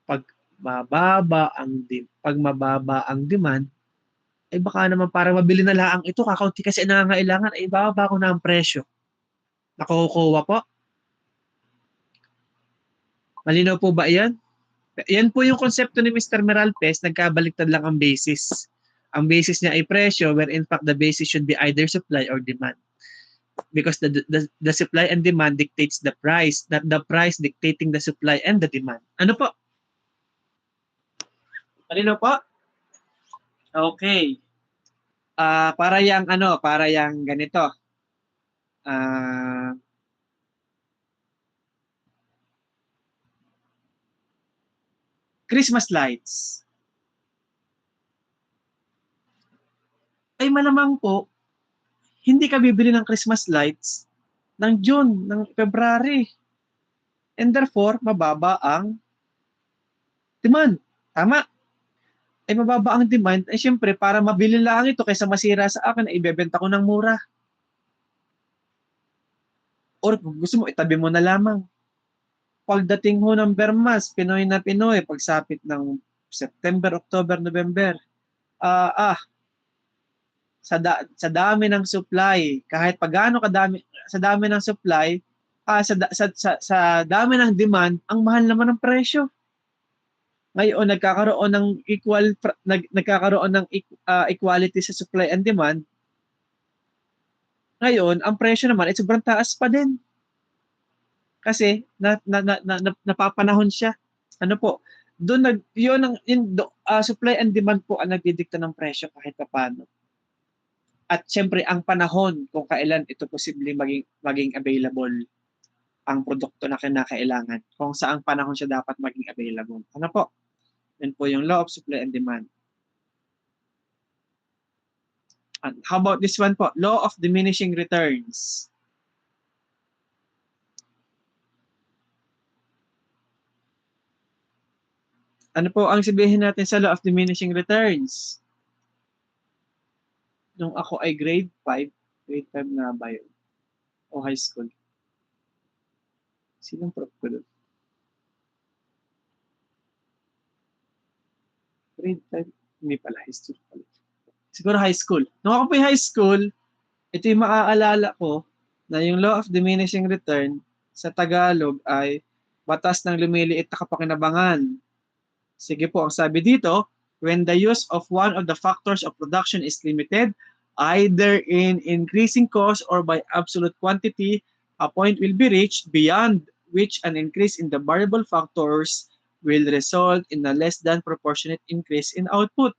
Pag mababa ang demand, ay baka naman para mabili na lang ito, kakaunti kasi ang nangangailangan, ay bababa ko na ang presyo. Nakukuha po? Malinaw po ba yan? Yan po yung konsepto ni Mr. Meralpes, nagkabaliktad lang ang basis. Ang basis niya ay presyo, where in fact the basis should be either supply or demand. Because the supply and demand dictates the price, not the price dictating the supply and the demand. Ano po? Malinaw po? Okay. Para yang ganito. Christmas lights. Ay malamang po, hindi ka bibili ng Christmas lights ng June, ng February. And therefore, mababa ang demand. Tama. Ay mababa ang demand, ay syempre, para mabili lang ito kaysa masira sa akin, ay ibebenta ko ng mura. Or kung gusto mo, itabi mo na lamang. Pagdating ho ng Bermas, Pinoy na Pinoy, pagsapit ng September, October, November, sa dami ng supply, kahit pagano kadami, sa dami ng supply, sa dami ng demand, ang mahal naman ng presyo. Ngayon, nagkakaroon ng equality sa supply and demand. Ngayon, ang presyo naman ay sobrang taas pa din. Kasi napapanahon siya. Ano po? Doon supply and demand po ang nagdidikta ng presyo kahit paano. At syempre ang panahon kung kailan ito posibleng maging available ang produkto na kinakailangan. Kung saang panahon siya dapat maging available. Ano po? Yan po yung law of supply and demand. And how about this one po? Law of diminishing returns. Ano po ang sabihin natin sa law of diminishing returns? Nung ako ay grade 5 na ba yun? O high school? Sinong prof ko doon? Grade 5? Hindi pala, history pala. Siguro high school. Nung ako po yung high school, ito yung maaalala ko na yung law of diminishing return sa Tagalog ay batas ng lumiliit na kapakinabangan. Sige po, ang sabi dito, when the use of one of the factors of production is limited, either in increasing cost or by absolute quantity, a point will be reached beyond which an increase in the variable factors will result in a less than proportionate increase in output.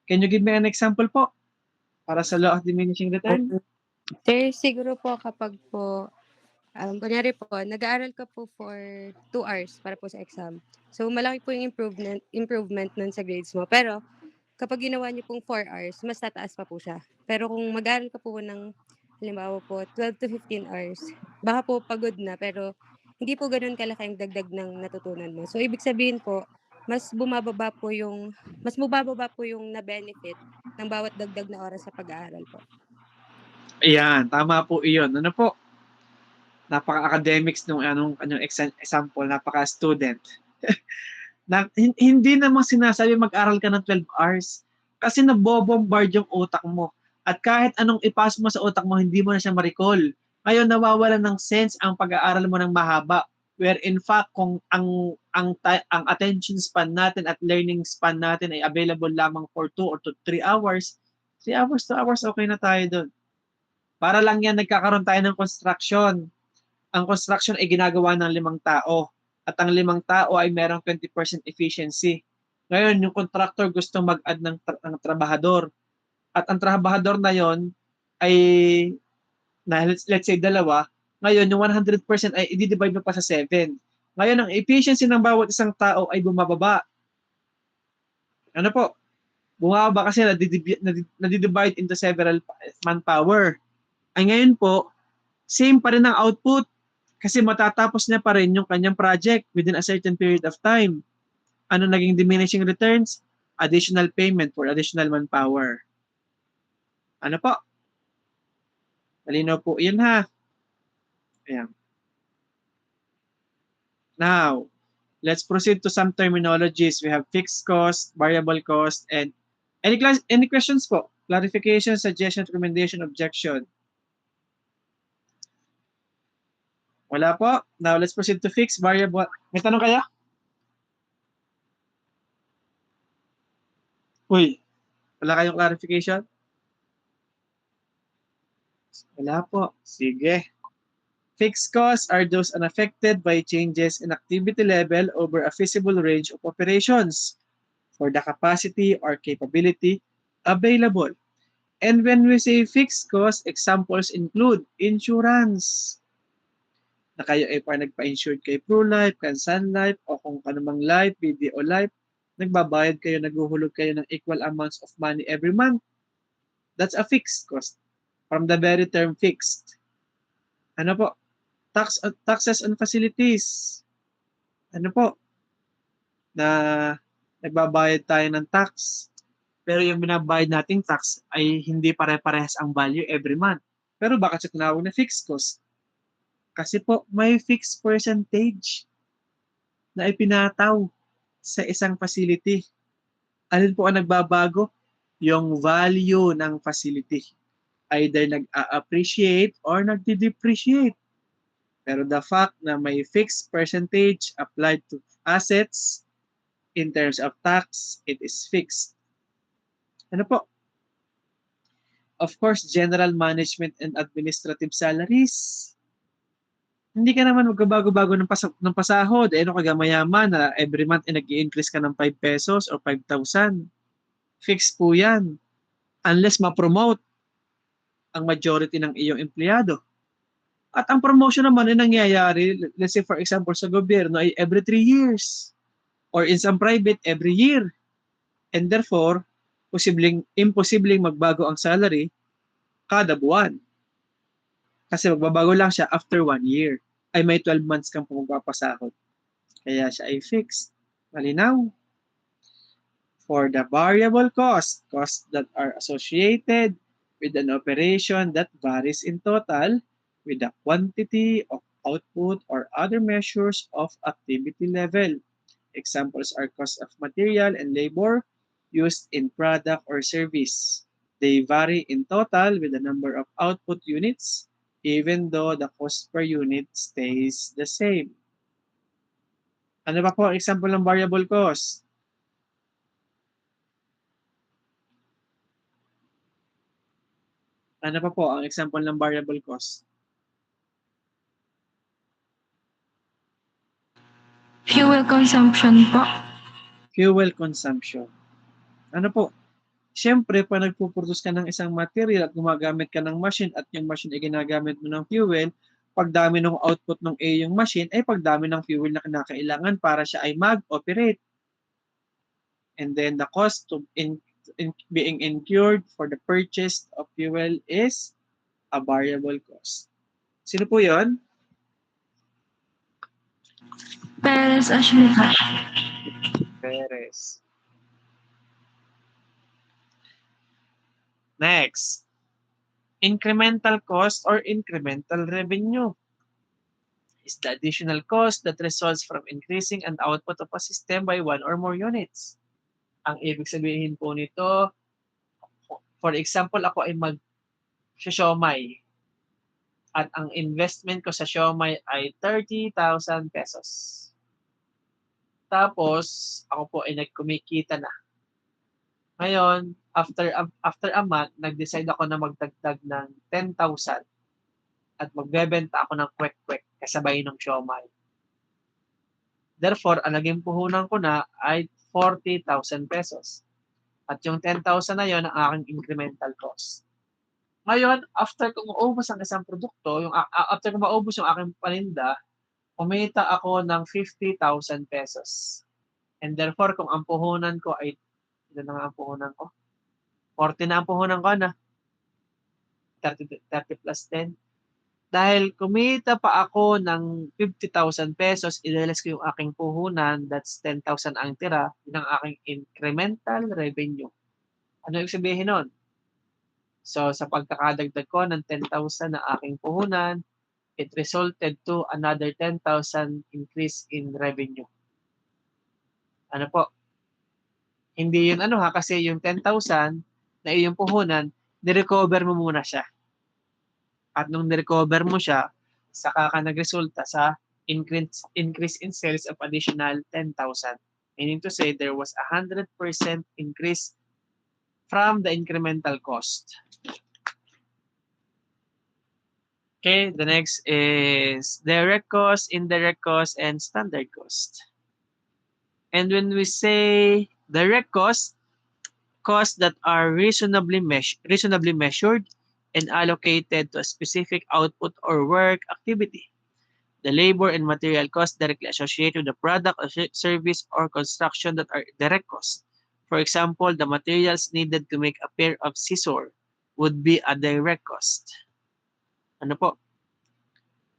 Can you give me an example po para sa law of diminishing return? Sir, siguro po kapag po, kunyari po, nag-aaral ka po for 2 hours para po sa exam. So, malaki po yung improvement nun sa grades mo. Pero, kapag ginawa niyo pong 4 hours, mas tataas pa po siya. Pero kung mag-aaral ka po ng, halimbawa po, 12 to 15 hours, baka po pagod na, pero hindi po ganun kalaki ang dagdag ng natutunan mo. So, ibig sabihin po, mas bumababa po yung na-benefit ng bawat dagdag na oras sa pag-aaral po. Ayan, tama po iyon. Ano po? Napaka-academics nung anong example, napaka-student. Hindi namang sinasabi mag-aral ka ng 12 hours kasi nabobombard yung utak mo. At kahit anong ipasok mo sa utak mo, hindi mo na siya ma-recall. Ngayon, nawawala ng sense ang pag-aaral mo ng mahaba. Where in fact, kung ang attention span natin at learning span natin ay available lamang for 2 or 3 hours, 3 hours, 2 hours, okay na tayo doon. Para lang yan, nagkakaroon tayo ng construction. Ang construction ay ginagawa ng 5 tao. At ang 5 tao ay merong 20% efficiency. Ngayon, yung contractor gusto mag-add ng trabahador. At ang trabahador na yon ay, let's say, 2. Ngayon, yung 100% ay i-divide mo pa sa 7. Ngayon, ang efficiency ng bawat isang tao ay bumababa. Ano po? Bumababa kasi nadidivide into several manpower. Ay ngayon po, same pa rin ang output kasi matatapos niya pa rin yung kanyang project within a certain period of time. Ano naging diminishing returns? Additional payment for additional manpower. Ano po? Malinaw po yun ha. Ayan. Now, let's proceed to some terminologies. We have fixed cost, variable cost, and any questions po? Clarification, suggestion, recommendation, objection. Wala po. Now, let's proceed to fixed, variable. May tanong kaya? Uy, wala kayong clarification? Wala po. Sige. Fixed costs are those unaffected by changes in activity level over a feasible range of operations for the capacity or capability available. And when we say fixed costs, examples include insurance. Na kayo ay nagpa-insured kay ProLife, Sun Life, o kung anumang life, BDO Life, nagbabayad kayo, naghuhulog kayo ng equal amounts of money every month. That's a fixed cost. From the very term fixed. Ano po? Taxes on facilities. Ano po? Na nagbabayad tayo ng tax. Pero yung binabayad nating tax ay hindi pare-parehas ang value every month. Pero bakit siya tinawag na fixed cost? Kasi po may fixed percentage na ipinataw sa isang facility. Alin po ang nagbabago? Yung value ng facility. Either nag-appreciate or nagde-depreciate. Pero the fact na may fixed percentage applied to assets in terms of tax, it is fixed. Ano po? Of course, general management and administrative salaries. Hindi ka naman magbabago-bago ng pasahod. Ano ka mayaman na every month nag-i-increase ka ng 5 pesos or 5,000. Fixed po yan. Unless ma-promote ang majority ng iyong empleyado. At ang promotion naman ay nangyayari, let's say for example sa gobyerno ay every 3 years. Or in some private, every year. And therefore, imposibleng magbago ang salary kada buwan. Kasi magbabago lang siya after 1 year. Ay may 12 months kang pumapasahod. Kaya siya ay fixed. Malinaw. For the variable costs that are associated with an operation that varies in total with the quantity of output, or other measures of activity level. Examples are cost of material and labor used in product or service. They vary in total with the number of output units, even though the cost per unit stays the same. Ano ba po ang example ng variable cost? Ano pa po ang example ng variable cost? Fuel consumption po. Fuel consumption. Ano po? Siyempre, pag nagpo-produce ka ng isang material at gumagamit ka ng machine at yung machine ay ginagamit mo ng fuel, pagdami ng output ng yung machine ay pagdami ng fuel na kinakailangan para siya ay mag-operate. And then the cost to being incurred for the purchase of fuel is a variable cost. Sino po yon? Perez Ashlita. Perez. Next, incremental cost or incremental revenue is the additional cost that results from increasing an output of a system by one or more units. Ang ibig sabihin po nito, for example, ako ay mag-siomai at ang investment ko sa siomai ay 30,000 pesos. Tapos, ako po ay nagkumikita na. Ngayon, after a month, nag-decide ako na magdagdag ng 10,000 at magbebenta ako ng kwek-kwek kasabay ng siomai. Therefore, ang naging puhunan ko na ay 40,000 pesos. At yung 10,000 na yon ang aking incremental cost. Ngayon, after kung maubos ang isang produkto, after kung maubos yung aking paninda, kumita ako ng 50,000 pesos. And therefore, kung ang puhunan ko ay, ito na nga ang puhunan ko, 40 na ang puhunan ko na, 30 plus 10. Dahil kumita pa ako ng 50,000 pesos, ilalas ko yung aking puhunan, that's 10,000 ang tira, yun ang aking incremental revenue. Ano yung sabihin nun? So, sa pagkakadagdag ko ng 10,000 na aking puhunan, it resulted to another 10,000 increase in revenue. Ano po? Hindi yun kasi yung 10,000 na iyong puhunan, nirecover mo muna siya. At nung nirecover mo siya, saka ka nagresulta sa increase in sales of additional 10,000. Meaning to say, there was 100% increase from the incremental cost. Okay, the next is direct cost, indirect cost, and standard cost. And when we say direct costs that are reasonably measured and allocated to a specific output or work activity. The labor and material costs directly associated with the product or service or construction that are direct costs. For example, the materials needed to make a pair of scissors would be a direct cost. Ano po?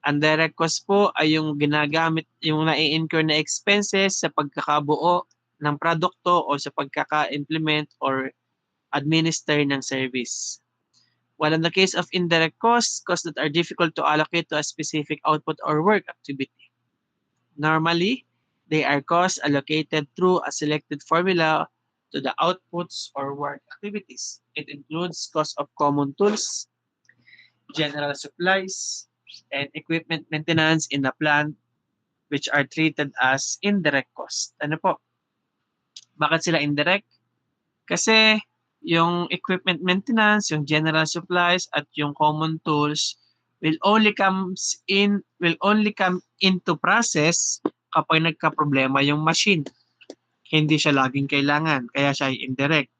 Ang direct cost po ay yung ginagamit, yung nai-incur na expenses sa pagkakabuo ng produkto o sa pagkaka-implement or administer ng service. While in the case of indirect costs that are difficult to allocate to a specific output or work activity. Normally, they are costs allocated through a selected formula to the outputs or work activities. It includes cost of common tools, general supplies, and equipment maintenance in the plant which are treated as indirect cost. Ano po? Bakit sila indirect? Kasi yung equipment maintenance, yung general supplies, at yung common tools will only come into process kapag nagka-problema yung machine. Hindi siya laging kailangan, kaya siya ay indirect.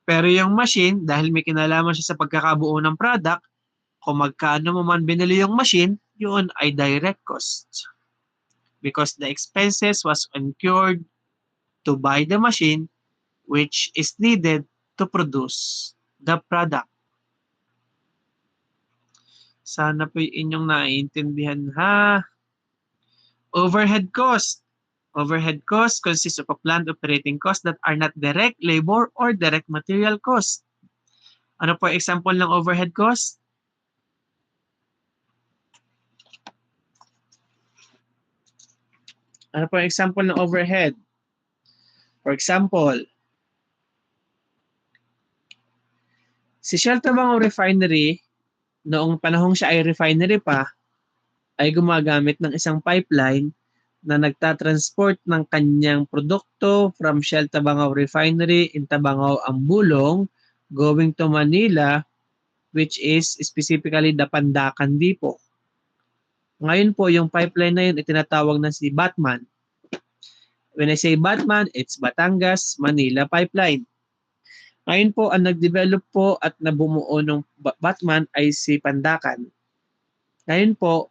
Pero yung machine, dahil may kinalaman siya sa pagkakabuo ng product, kung magkano mo man binili yung machine, yun ay direct cost. Because the expenses was incurred to buy the machine which is needed to produce the product. Sana po yung inyong naiintindihan ha. Overhead cost. Overhead cost consists of a plant operating costs that are not direct labor or direct material cost. Ano po example ng overhead cost? Ano po ang example ng overhead? For example, si Shell Tabangao Refinery, noong panahong siya ay refinery pa, ay gumagamit ng isang pipeline na nagtatransport ng kanyang produkto from Shell Tabangao Refinery in Tabangao, Ambulong, going to Manila, which is specifically the Pandacan Depot. Ngayon po, yung pipeline na yun, itinatawag na si Batman. When I say Batman, it's Batangas, Manila Pipeline. Ngayon po, ang nag-develop po at nabumuo ng Batman ay si Pandacan. Ngayon po,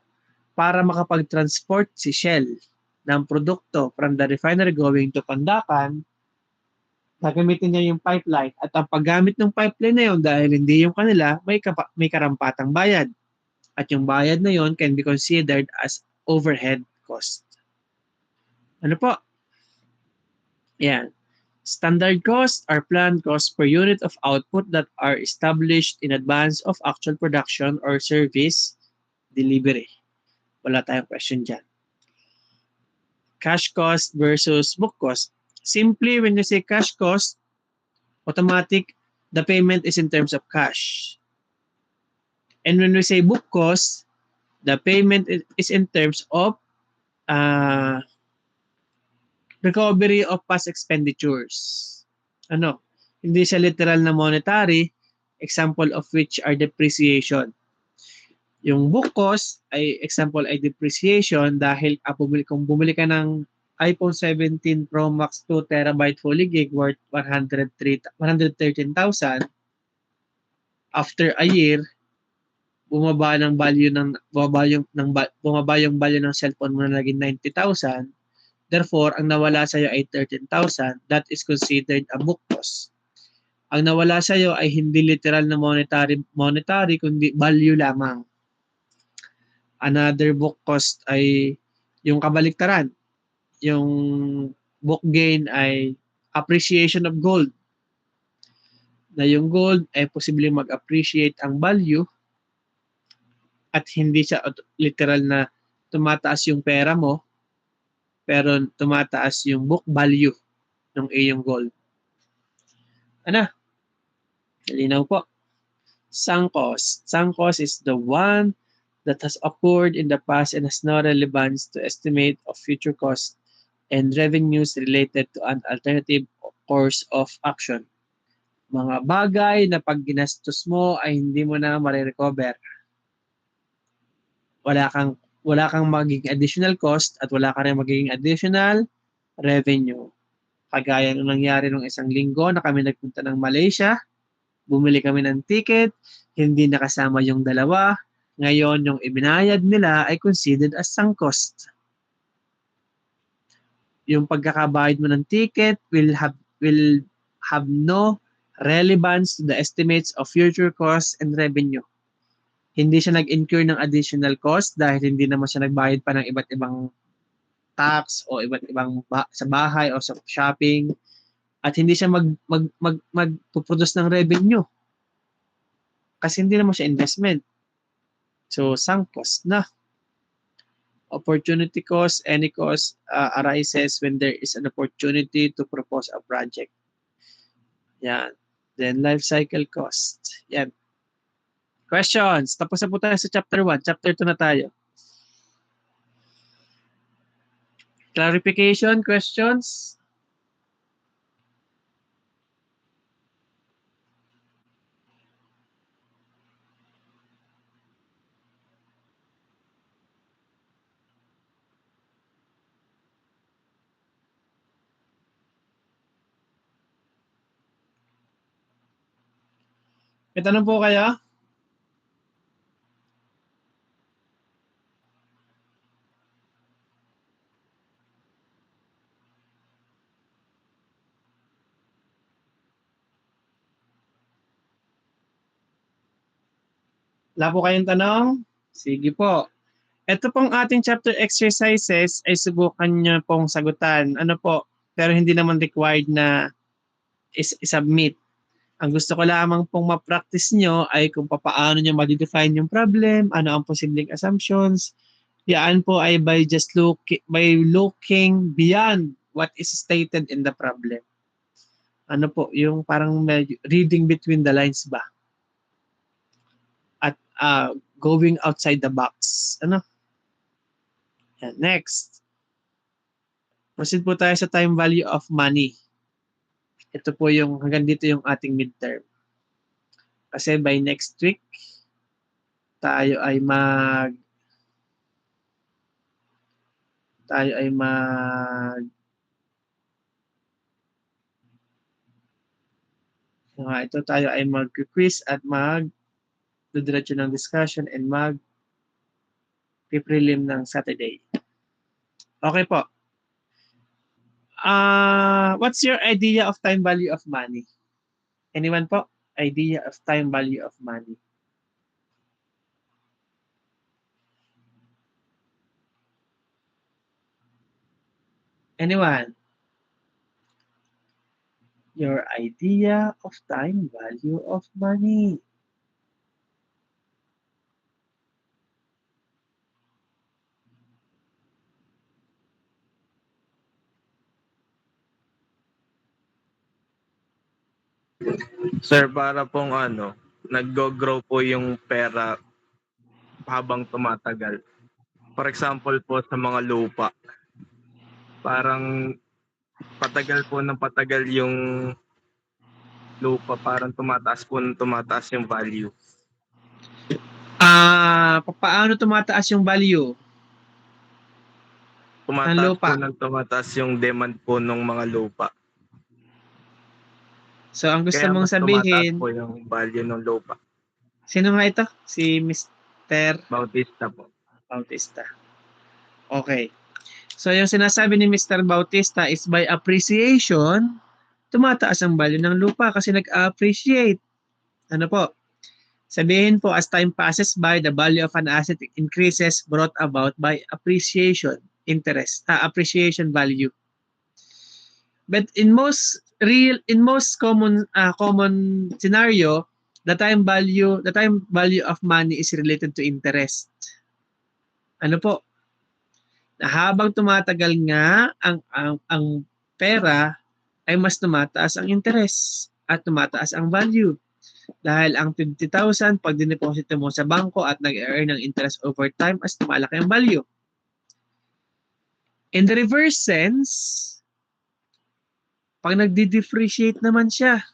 para makapag-transport si Shell ng produkto from the refinery going to Pandacan, gagamitin niya yung pipeline. At ang paggamit ng pipeline na yun, dahil hindi yung kanila, may karampatang bayad. At yung bayad na yun can be considered as overhead cost. Ano po? Yan. Standard costs are planned costs per unit of output that are established in advance of actual production or service delivery. Wala tayong question dyan. Cash cost versus book cost. Simply, when you say cash cost, automatic, the payment is in terms of cash. And when we say book cost, the payment is in terms of recovery of past expenditures. Ano? Hindi siya literal na monetary, example of which are depreciation. Yung book cost ay example ay depreciation dahil kung bumili ka ng iPhone 17 Pro Max 2 terabyte fully gig worth 113,000, after a year bumaba yung value ng cellphone mo na naging 90,000. Therefore, ang nawala sa iyo ay 13,000. That is considered a book cost. Ang nawala sa iyo ay hindi literal na monetary kundi value lamang. Another book cost ay yung kabaliktaran. Yung book gain ay appreciation of gold. Na yung gold ay posibleng mag-appreciate ang value at hindi siya literal na tumataas yung pera mo, pero tumataas yung book value ng iyong gold. Ano? Malinaw po. Sunk cost. Sunk cost is the one that has occurred in the past and has no relevance to estimate of future costs and revenues related to an alternative course of action. Mga bagay na pag ginastos mo ay hindi mo na marirecover. Wala kang magiging additional cost at wala ka rin magiging additional revenue. Kagaya nung nangyari nung isang linggo na kami nagpunta ng Malaysia, bumili kami ng ticket, hindi nakasama yung dalawa. Ngayon, yung ibinayad nila ay considered as sunk cost. Yung pagkakabayad mo ng ticket will have no relevance to the estimates of future costs and revenue. Hindi siya nag-incur ng additional cost dahil hindi naman siya nagbayad pa ng iba't ibang tax o iba't ibang sa bahay o sa shopping at hindi siya magpo-produce ng revenue kasi hindi naman siya investment. So, sunk cost na. Opportunity cost, any cost arises when there is an opportunity to propose a project. Yan. Then, life cycle cost. Yan. Questions? Tapos na po tayo sa chapter 1. Chapter 2 na tayo. Clarification, questions? May tanong po kayo? Wala po kayong tanong? Sige po. Ito pong ating chapter exercises ay subukan nyo pong sagutan. Ano po? Pero hindi naman required na i-submit. Ang gusto ko lamang pong ma-practice nyo ay kung paano nyo ma-define yung problem, ano ang posibleng assumptions, Yan po ay by looking beyond what is stated in the problem. Ano po, yung parang reading between the lines ba? At going outside the box. Ano? Yan. Next. Proceed po tayo sa time value of money. Ito po yung, hanggang dito yung ating midterm. Kasi by next week, tayo ay ito tayo ay mag-quiz at diretso ng discussion and prelim ng Saturday. Okay po. What's your idea of time value of money? Anyone po? Idea of time value of money. Anyone? Your idea of time value of money. Sir, para pong nag-grow po yung pera habang tumatagal. For example po sa mga lupa, parang patagal po ng patagal yung lupa, parang tumataas po ng tumataas yung value. Paano tumataas yung value? Tumataas lupa. po ng tumataas yung demand po ng mga lupa. So, ang gusto Kaya mong mas tumataas sabihin, po yung value ng lupa. sino nga ito? Si Mr. Bautista po. Bautista. Okay. So, yung sinasabi ni Mr. Bautista is by appreciation, tumataas ang value ng lupa kasi nag-appreciate. Ano po? Sabihin po, as time passes by, the value of an asset increases brought about by appreciation, appreciation value. But in most common scenario, the time value of money is related to interest. Ano po? Na habang tumatagal nga ang pera ay mas tumataas ang interest at tumataas ang value. Dahil ang 50,000 pag dineposito mo sa bangko at nag-earn ng interest over time, mas tumalaki ang value. In the reverse sense, pag nagdi-depreciate naman siya,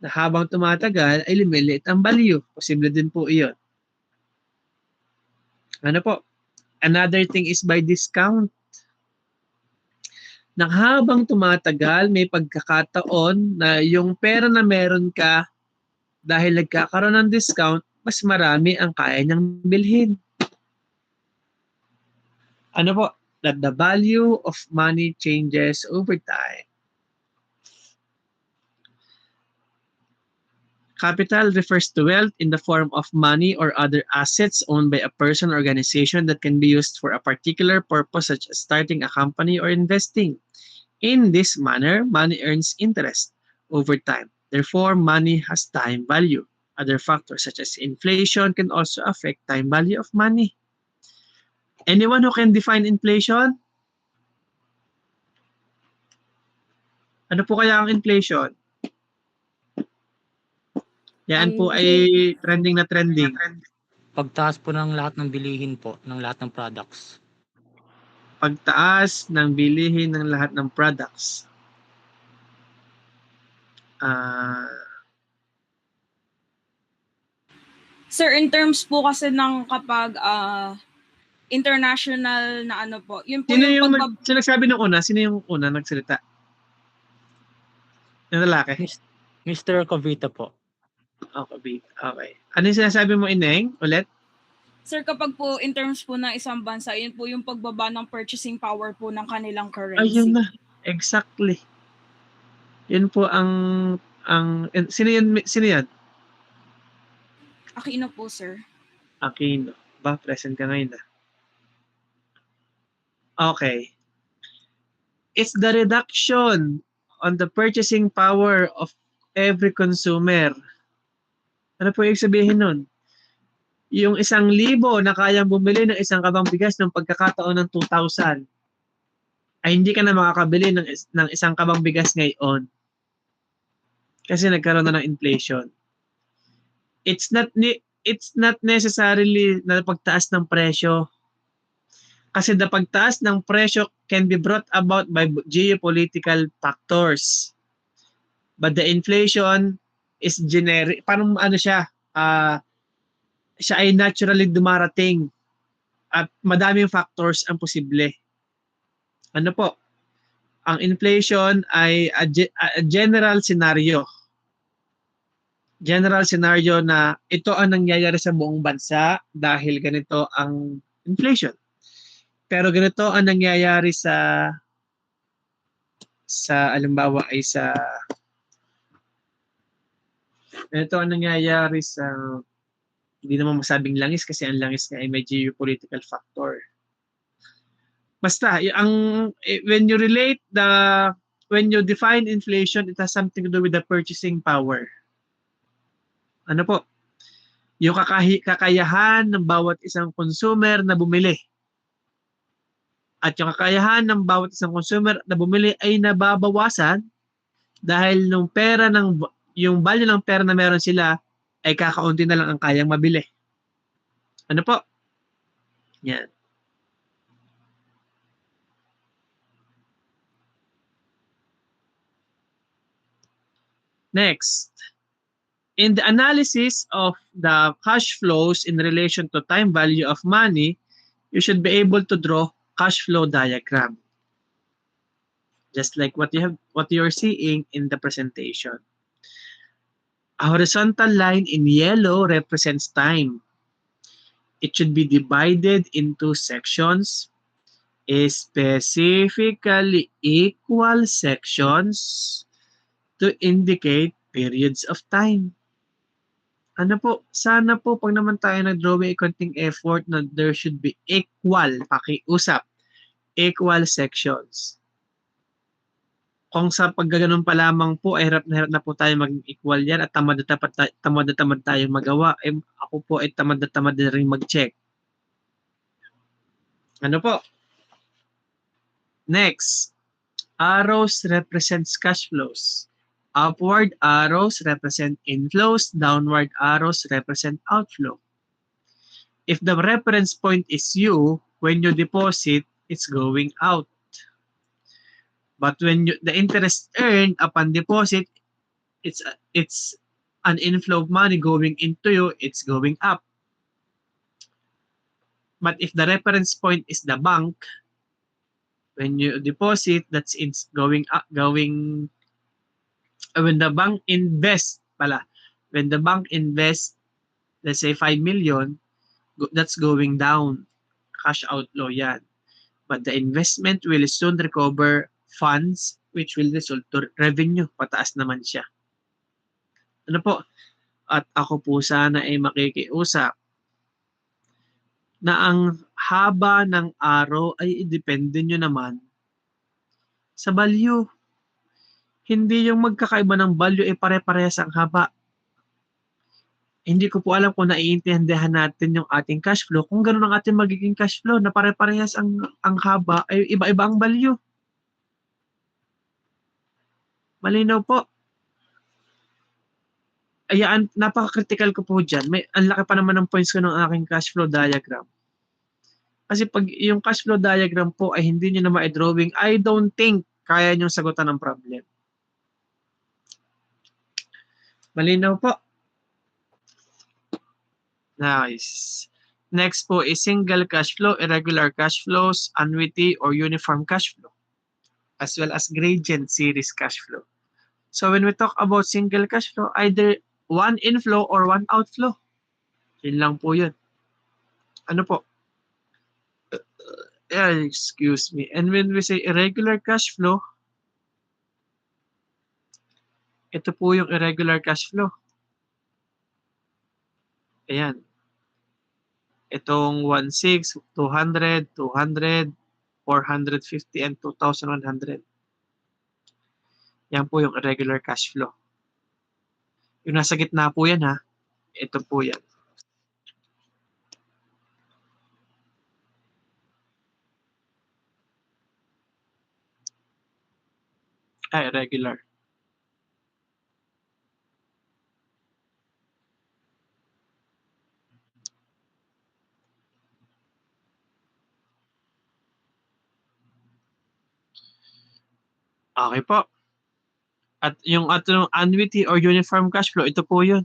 na habang tumatagal ay lumiliit ang value. Posible din po iyon. Ano po? Another thing is by discount. Na habang tumatagal, may pagkakataon na yung pera na meron ka dahil nagkakaroon ng discount, mas marami ang kaya niyang bilhin. Ano po? That the value of money changes over time. Capital refers to wealth in the form of money or other assets owned by a person or organization that can be used for a particular purpose such as starting a company or investing. In this manner, money earns interest over time. Therefore, money has time value. Other factors such as inflation can also affect time value of money. Anyone who can define inflation? Ano po kaya ang inflation? Yan po ay trending na trending. Pagtaas po ng lahat ng bilihin po, ng lahat ng products. Pagtaas ng bilihin ng lahat ng products. Sir, in terms po kasi ng kapag international na ano po, yun po Sino yung yung nagsabi ng una? Sino yung una nagsalita? Yung lalaki? Mr. Cavita po. Okay. Ano yung sinasabi mo, Ineng? Ulit? Sir, kapag po in terms po ng isang bansa, yun po yung pagbaba ng purchasing power po ng kanilang currency. Ayun na. Exactly. Yun po sino yan? Aquino po, sir. Aquino. Present ka ngayon na. Okay. It's the reduction on the purchasing power of every consumer. Ano po yung sabihin nun? Yung 1,000 na kayang bumili ng isang kabang bigas ng pagkakataon ng 2,000 ay hindi ka na makakabili ng isang kabang bigas ngayon kasi nagkaroon na ng inflation. It's not necessarily na pagtaas ng presyo kasi the pagtaas ng presyo can be brought about by geopolitical factors. But the inflation is generic. Parang ano siya, siya ay naturally dumarating at madaming factors ang posible. Ano po? Ang inflation ay a general scenario. General scenario na ito ang nangyayari sa buong bansa dahil ganito ang inflation. Pero ganito ang nangyayari sa halimbawa ay ganito ang nangyayari sa hindi naman masabing langis kasi ang langis nga ay may geopolitical factor. Basta, when you define inflation, it has something to do with the purchasing power. Ano po? Yung kakayahan ng bawat isang consumer na bumili. At yung kakayahan ng bawat isang consumer na bumili ay nababawasan dahil yung value ng pera na meron sila ay kakaunti na lang ang kayang mabili. Ano po? Yan. Next, in the analysis of the cash flows in relation to time value of money, you should be able to draw cash flow diagram. Just like what you're seeing in the presentation. A horizontal line in yellow represents time. It should be divided into sections, specifically equal sections to indicate periods of time. Ano po, sana po pag naman tayo nag-drawing konting effort na there should be equal, pakiusap, equal sections. Kung sa paggaganon pa lamang po, ay hirap na po tayo maging equal yan at tamad na tamad tayong magawa. Ako po ay tamad na rin mag-check. Ano po? Next, arrows represents cash flows. Upward arrows represent inflows, downward arrows represent outflow. If the reference point is you, when you deposit, it's going out. But when the interest earned upon deposit, it's an inflow of money going into you, it's going up. But if the reference point is the bank, when you deposit, it's going up, when the bank invests, let's say 5 million, that's going down. Cash outflow yan. But the investment will soon recover funds which will result to revenue. Pataas naman siya. Ano po? At ako po sana ay makikiusap na ang haba ng araw ay depende nyo naman sa value. Hindi yung magkakaiba ng value ay pare-parehas ang haba. Hindi ko po alam kung naiintindihan natin yung ating cash flow. Kung gano'n ang ating magiging cash flow na pare-parehas ang haba, ay iba-iba ang value. Malinaw po. Ayan, napaka-critical ko po dyan. Ang laki pa naman ng points ko ng aking cash flow diagram. Kasi pag yung cash flow diagram po ay hindi nyo na ma-drawing, I don't think kaya nyo sagutan ng problem. Malinaw po. Nice. Next po is single cash flow, irregular cash flows, annuity or uniform cash flow, as well as gradient series cash flow. So when we talk about single cash flow, either one inflow or one outflow. Yun lang po yun. Ano po? Excuse me. And when we say irregular cash flow, ito po yung irregular cash flow. Ayan. Itong 1,600, 200, 200, 450, and 2,100. Yan po yung irregular cash flow. Yung nasa gitna po yan ha. Ito po yan. Ay, regular. Okay po. At yung atong annuity or uniform cash flow, ito po yun.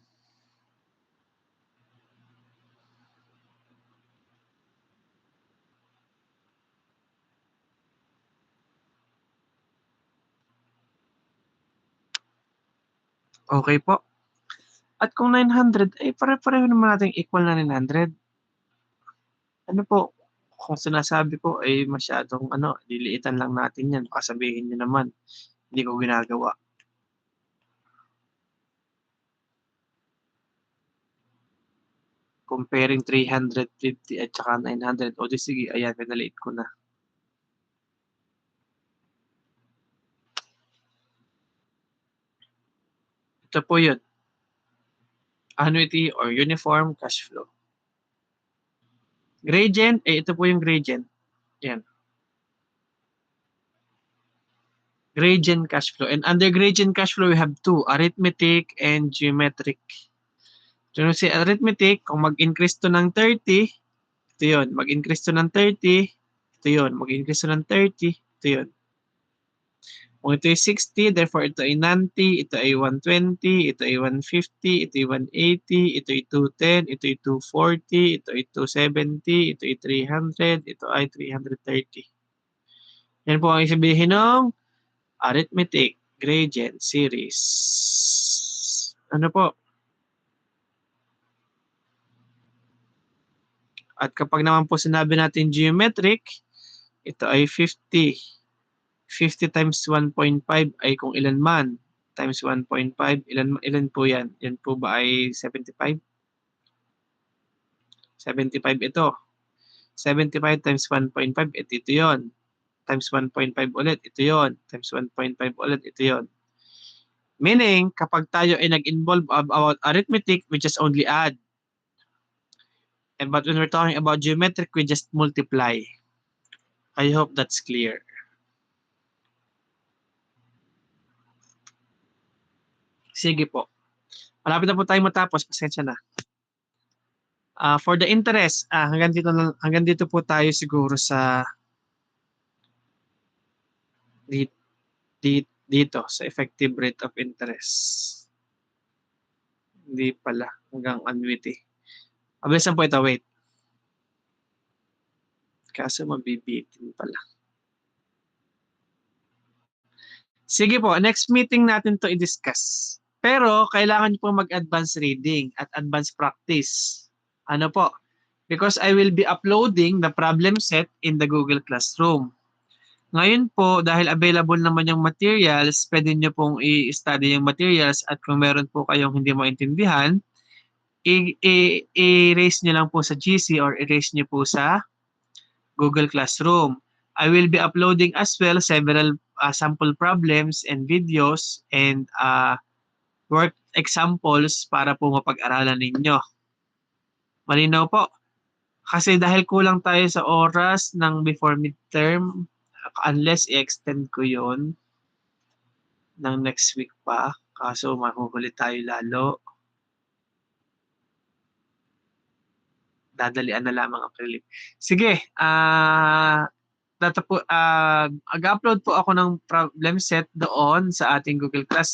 Okay po. At kung 900, ay pare-pareho naman natin equal na 900. Ano po, kung sinasabi ko ay masyadong liliitan lang natin yan. Baka sabihin nyo naman, hindi ko ginagawa. Comparing 350 at saka 900. O di sige, ayan, pinaliit ko na. Ito po yun. Annuity or uniform cash flow. Gradient, ito po yung gradient. Yan. Gradient cash flow. And under gradient cash flow, we have two, arithmetic and geometric. So, si arithmetic, kung mag-increase to ng 30, ito yun. Mag-increase to ng 30, ito yun. Mag-increase to ng 30, ito yun. Kung ito ay 60, therefore ito ay 90, ito ay 120, ito ay 150, ito ay 180, ito ay 210, ito ay 240, ito ay 270, ito ay 300, ito ay 330. Yan po ang sabihin ng arithmetic gradient series. Ano po? At kapag naman po sinabi natin geometric, ito ay 50. 50 times 1.5 ay kung ilan man. Times 1.5, ilan po yan? Yan po ba ay 75? 75 ito. 75 times 1.5, ito yun. Times 1.5 ulit, ito yun. Times 1.5 ulit, ito yun. Meaning, kapag tayo ay nag-involve about arithmetic, we just only add. But when we're talking about geometric, we just multiply. I hope that's clear. Sige po. Malapit na po tayo matapos. Pasensya na. For the interest, hanggang dito po tayo siguro sa dito sa effective rate of interest. Hindi pala. Hanggang annuity. Mabilisan po ito. Wait. Kaso mabibitin pala. Sige po. Next meeting natin to i-discuss. Pero kailangan nyo po mag-advance reading at advance practice. Ano po? Because I will be uploading the problem set in the Google Classroom. Ngayon po, dahil available naman yung materials, pwede nyo pong i-study yung materials at kung meron po kayong hindi maintindihan, i-erase nyo lang po sa GC or erase nyo po sa Google Classroom. I will be uploading as well several sample problems and videos and work examples para po mapag-aralan ninyo. Malinaw po. Kasi dahil kulang tayo sa oras ng before midterm, unless i-extend ko yon ng next week pa, kaso mahuhuli tayo lalo. Dadalian na lamang ang clip. Sige, mag-upload po ako ng problem set doon sa ating Google Classroom.